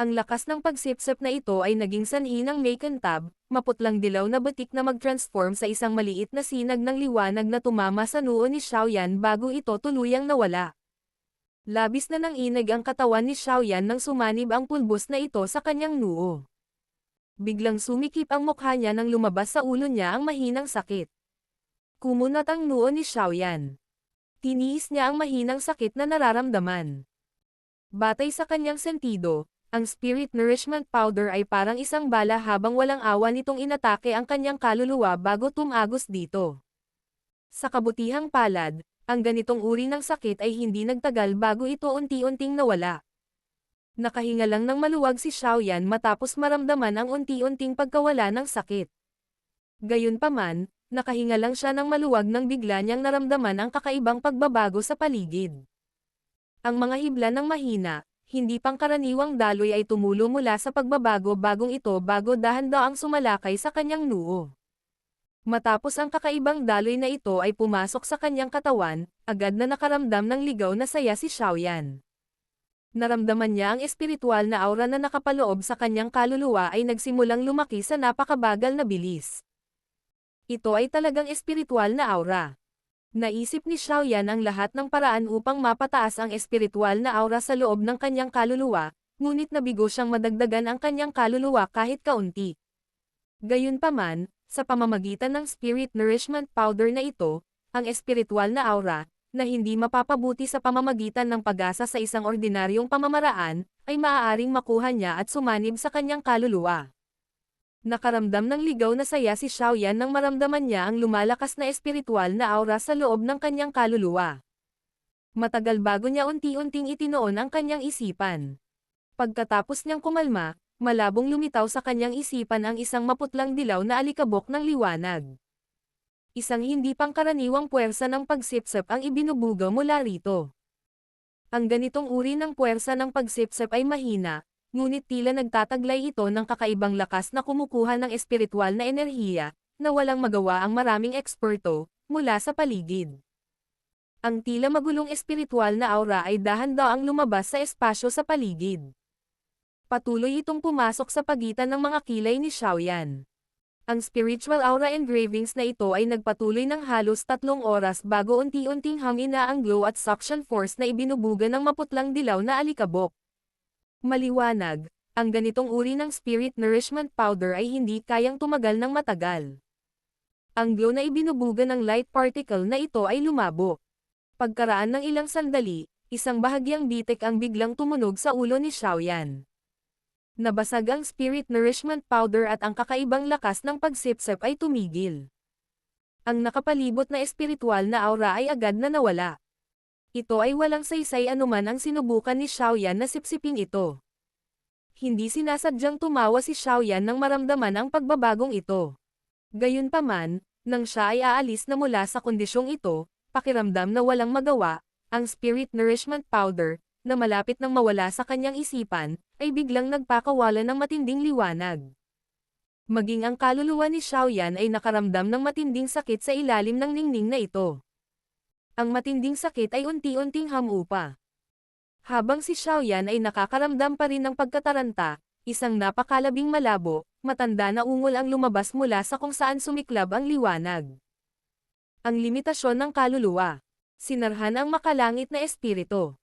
Ang lakas ng pagsipsip na ito ay naging sanhi ng makintab, maputlang dilaw na batik na mag-transform sa isang maliit na sinag ng liwanag na tumama sa noo ni Xiaoyan bago ito tuluyang nawala. Labis na nanginig ang katawan ni Xiaoyan nang sumanib ang pulbos na ito sa kanyang noo. Biglang sumikip ang mukha niya nang lumabas sa ulo niya ang mahinang sakit. Kumunat ang noo ni Xiaoyan. Tiniis niya ang mahinang sakit na nararamdaman. Batay sa kanyang sentido, ang spirit nourishment powder ay parang isang bala habang walang awa nitong inatake ang kanyang kaluluwa bago tumagos dito. Sa kabutihang palad, ang ganitong uri ng sakit ay hindi nagtagal bago ito unti-unting nawala. Nakahinga lang ng maluwag si Xiaoyan matapos maramdaman ang unti-unting pagkawala ng sakit. Gayunpaman, nakahinga lang siya ng maluwag nang bigla niyang naramdaman ang kakaibang pagbabago sa paligid. Ang mga hibla ng mahina, hindi pangkaraniwang daloy ay tumulo mula sa pagbabago bagong ito bago dahan-daang sumalakay sa kanyang noo. Matapos ang kakaibang daloy na ito ay pumasok sa kanyang katawan, agad na nakaramdam ng ligaw na saya si Xiaoyan. Naramdaman niya ang espiritual na aura na nakapaloob sa kanyang kaluluwa ay nagsimulang lumaki sa napakabagal na bilis. Ito ay talagang espiritual na aura. Naisip ni Xiaoyan ang lahat ng paraan upang mapataas ang espiritual na aura sa loob ng kanyang kaluluwa, ngunit nabigo siyang madagdagan ang kanyang kaluluwa kahit kaunti. Gayunpaman, sa pamamagitan ng Spirit Nourishment Powder na ito, ang espiritual na aura, na hindi mapapabuti sa pamamagitan ng pag-asa sa isang ordinaryong pamamaraan, ay maaaring makuha niya at sumanib sa kanyang kaluluwa. Nakaramdam ng ligaw na saya si Xiaoyan nang maramdaman niya ang lumalakas na espiritual na aura sa loob ng kanyang kaluluwa. Matagal bago niya unti-unting itinoon ang kanyang isipan. Pagkatapos niyang kumalma, malabong lumitaw sa kanyang isipan ang isang maputlang dilaw na alikabok ng liwanag. Isang hindi pangkaraniwang puwersa ng pagsipsip ang ibinubuga mula rito. Ang ganitong uri ng puwersa ng pagsipsip ay mahina, ngunit tila nagtataglay ito ng kakaibang lakas na kumukuha ng espiritual na enerhiya, na walang magawa ang maraming eksperto, mula sa paligid. Ang tila magulong espiritual na aura ay dahan-daang lumabas sa espasyo sa paligid. Patuloy itong pumasok sa pagitan ng mga kilay ni Xiaoyan. Ang spiritual aura engravings na ito ay nagpatuloy ng halos 3 oras bago unti-unting hamina ang glow at suction force na ibinubuga ng maputlang dilaw na alikabok. Maliwanag, ang ganitong uri ng Spirit Nourishment Powder ay hindi kayang tumagal ng matagal. Ang glow na ibinubuga ng light particle na ito ay lumabo. Pagkaraan ng ilang sandali, isang bahagyang bitik ang biglang tumunog sa ulo ni Xiaoyan. Nabasag ang Spirit Nourishment Powder at ang kakaibang lakas ng pagsipsip ay tumigil. Ang nakapalibot na espiritual na aura ay agad na nawala. Ito ay walang saysay anuman ang sinubukan ni Xiaoyan na sipsipin ito. Hindi sinasadyang tumawa si Xiaoyan nang maramdaman ang pagbabagong ito. Gayunpaman, nang siya ay aalis na mula sa kondisyong ito, pakiramdam na walang magawa, ang Spirit Nourishment Powder, na malapit nang mawala sa kanyang isipan, ay biglang nagpakawala ng matinding liwanag. Maging ang kaluluwa ni Xiaoyan ay nakaramdam ng matinding sakit sa ilalim ng ningning na ito. Ang matinding sakit ay unti-unting hamupa. Habang si Xiaoyan ay nakakaramdam pa rin ng pagkataranta, isang napakalabing malabo, matanda na ungol ang lumabas mula sa kung saan sumiklab ang liwanag. Ang limitasyon ng kaluluwa. Sinarhan ang makalangit na espiritu.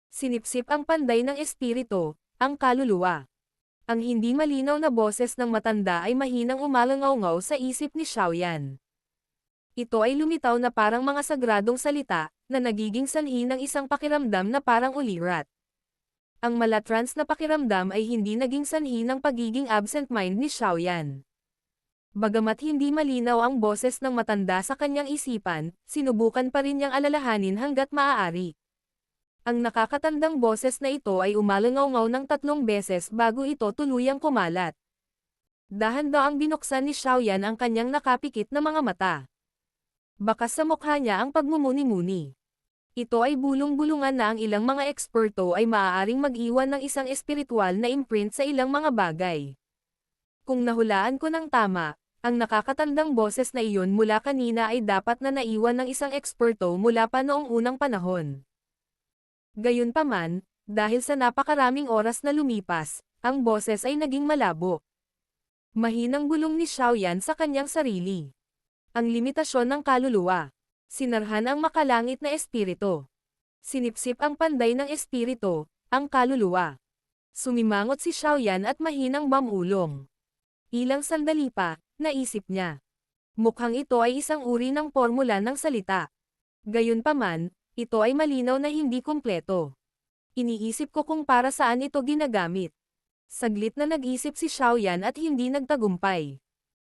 Sinipsip ang panday ng espiritu, ang kaluluwa. Ang hindi malinaw na boses ng matanda ay mahinang umalangaw-ngaw sa isip ni Xiaoyan. Ito ay lumitaw na parang mga sagradong salita, na nagiging sanhi ng isang pakiramdam na parang ulirat. Ang malatrans na pakiramdam ay hindi naging sanhi ng pagiging absent mind ni Xiaoyan. Bagamat hindi malinaw ang boses ng matanda sa kanyang isipan, sinubukan pa rin niyang alalahanin hanggat maaari. Ang nakakatandang boses na ito ay umalangaw-ngaw ng 3 beses bago ito tuluyang kumalat. Dahan-daang binuksan ni Xiaoyan ang kanyang nakapikit na mga mata. Bakas sa mukha niya ang pagmumuni-muni. Ito ay bulong-bulungan na ang ilang mga eksperto ay maaaring mag-iwan ng isang espiritual na imprint sa ilang mga bagay. Kung nahulaan ko ng tama, ang nakakatandang boses na iyon mula kanina ay dapat na naiwan ng isang eksperto mula pa noong unang panahon. Gayunpaman, dahil sa napakaraming oras na lumipas, ang boses ay naging malabo. Mahinang bulong ni Xiaoyan sa kanyang sarili. Ang limitasyon ng kaluluwa. Sinarhan ang makalangit na espiritu. Sinipsip ang panday ng espiritu, ang kaluluwa. Sumimangot si Xiaoyan at mahinang bamulong. Ilang sandali pa, naisip niya. Mukhang ito ay isang uri ng formula ng salita. Gayunpaman, ito ay malinaw na hindi kumpleto. Iniisip ko kung para saan ito ginagamit. Saglit na nag-isip si Xiaoyan at hindi nagtagumpay.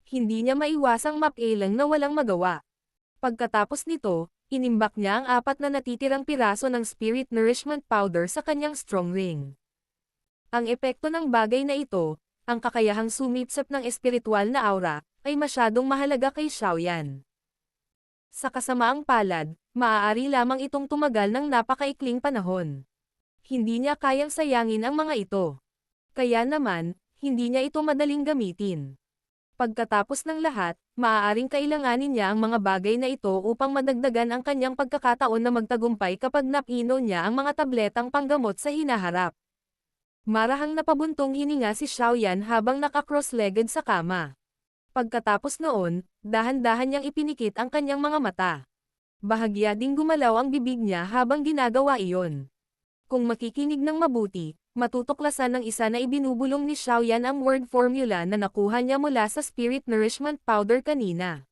Hindi niya maiwasang mapailang na walang magawa. Pagkatapos nito, inimbak niya ang 4 na natitirang piraso ng Spirit Nourishment Powder sa kanyang strong ring. Ang epekto ng bagay na ito, ang kakayahang sumipsip ng espiritual na aura, ay masyadong mahalaga kay Xiaoyan. Sa kasamaang palad, maaari lamang itong tumagal ng napakaikling panahon. Hindi niya kayang sayangin ang mga ito. Kaya naman, hindi niya ito madaling gamitin. Pagkatapos ng lahat, maaaring kailanganin niya ang mga bagay na ito upang madagdagan ang kanyang pagkakataon na magtagumpay kapag napino niya ang mga tabletang panggamot sa hinaharap. Marahang napabuntong hininga si Xiaoyan habang naka-cross-legged sa kama. Pagkatapos noon, dahan-dahan niyang ipinikit ang kanyang mga mata. Bahagya ding gumalaw ang bibig niya habang ginagawa iyon. Kung makikinig ng mabuti, matutuklasan ng isa na ibinubulong ni Xiaoyan ang word formula na nakuha niya mula sa spirit nourishment powder kanina.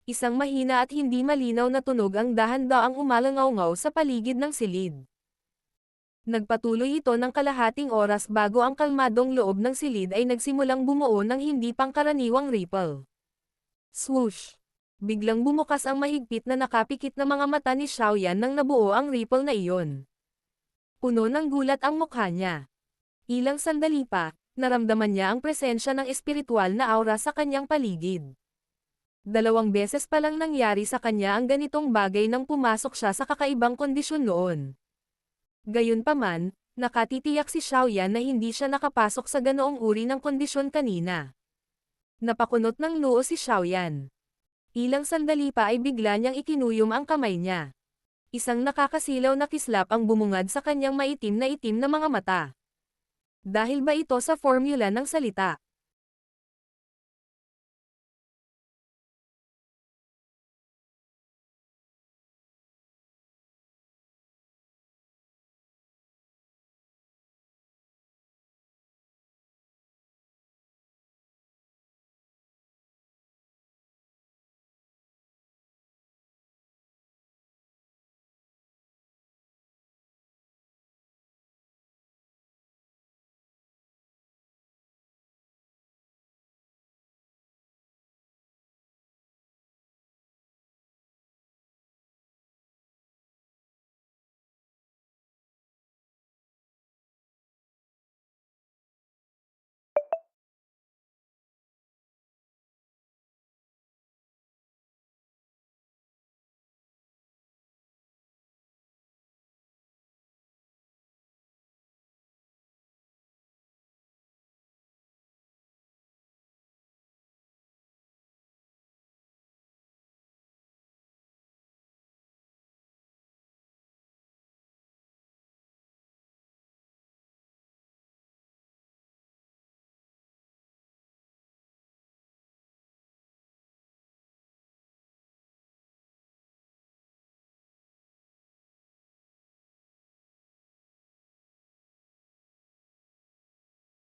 Isang mahina at hindi malinaw na tunog ang dahan-daang umalangaw-ngaw sa paligid ng silid. Nagpatuloy ito ng kalahating oras bago ang kalmadong loob ng silid ay nagsimulang bumuo ng hindi pangkaraniwang ripple. Swoosh! Biglang bumukas ang mahigpit na nakapikit na mga mata ni Xiaoyan nang nabuo ang ripple na iyon. Puno ng gulat ang mukha niya. Ilang sandali pa, naramdaman niya ang presensya ng espiritual na aura sa kanyang paligid. 2 beses pa lang nangyari sa kanya ang ganitong bagay nang pumasok siya sa kakaibang kondisyon noon. Gayunpaman, nakatitiyak si Xiaoyan na hindi siya nakapasok sa ganoong uri ng kondisyon kanina. Napakunot ng noo si Xiaoyan. Ilang sandali pa ay bigla niyang ikinuyom ang kamay niya. Isang nakakasilaw na kislap ang bumungad sa kanyang maitim na mga mata. Dahil ba ito sa formula ng salita?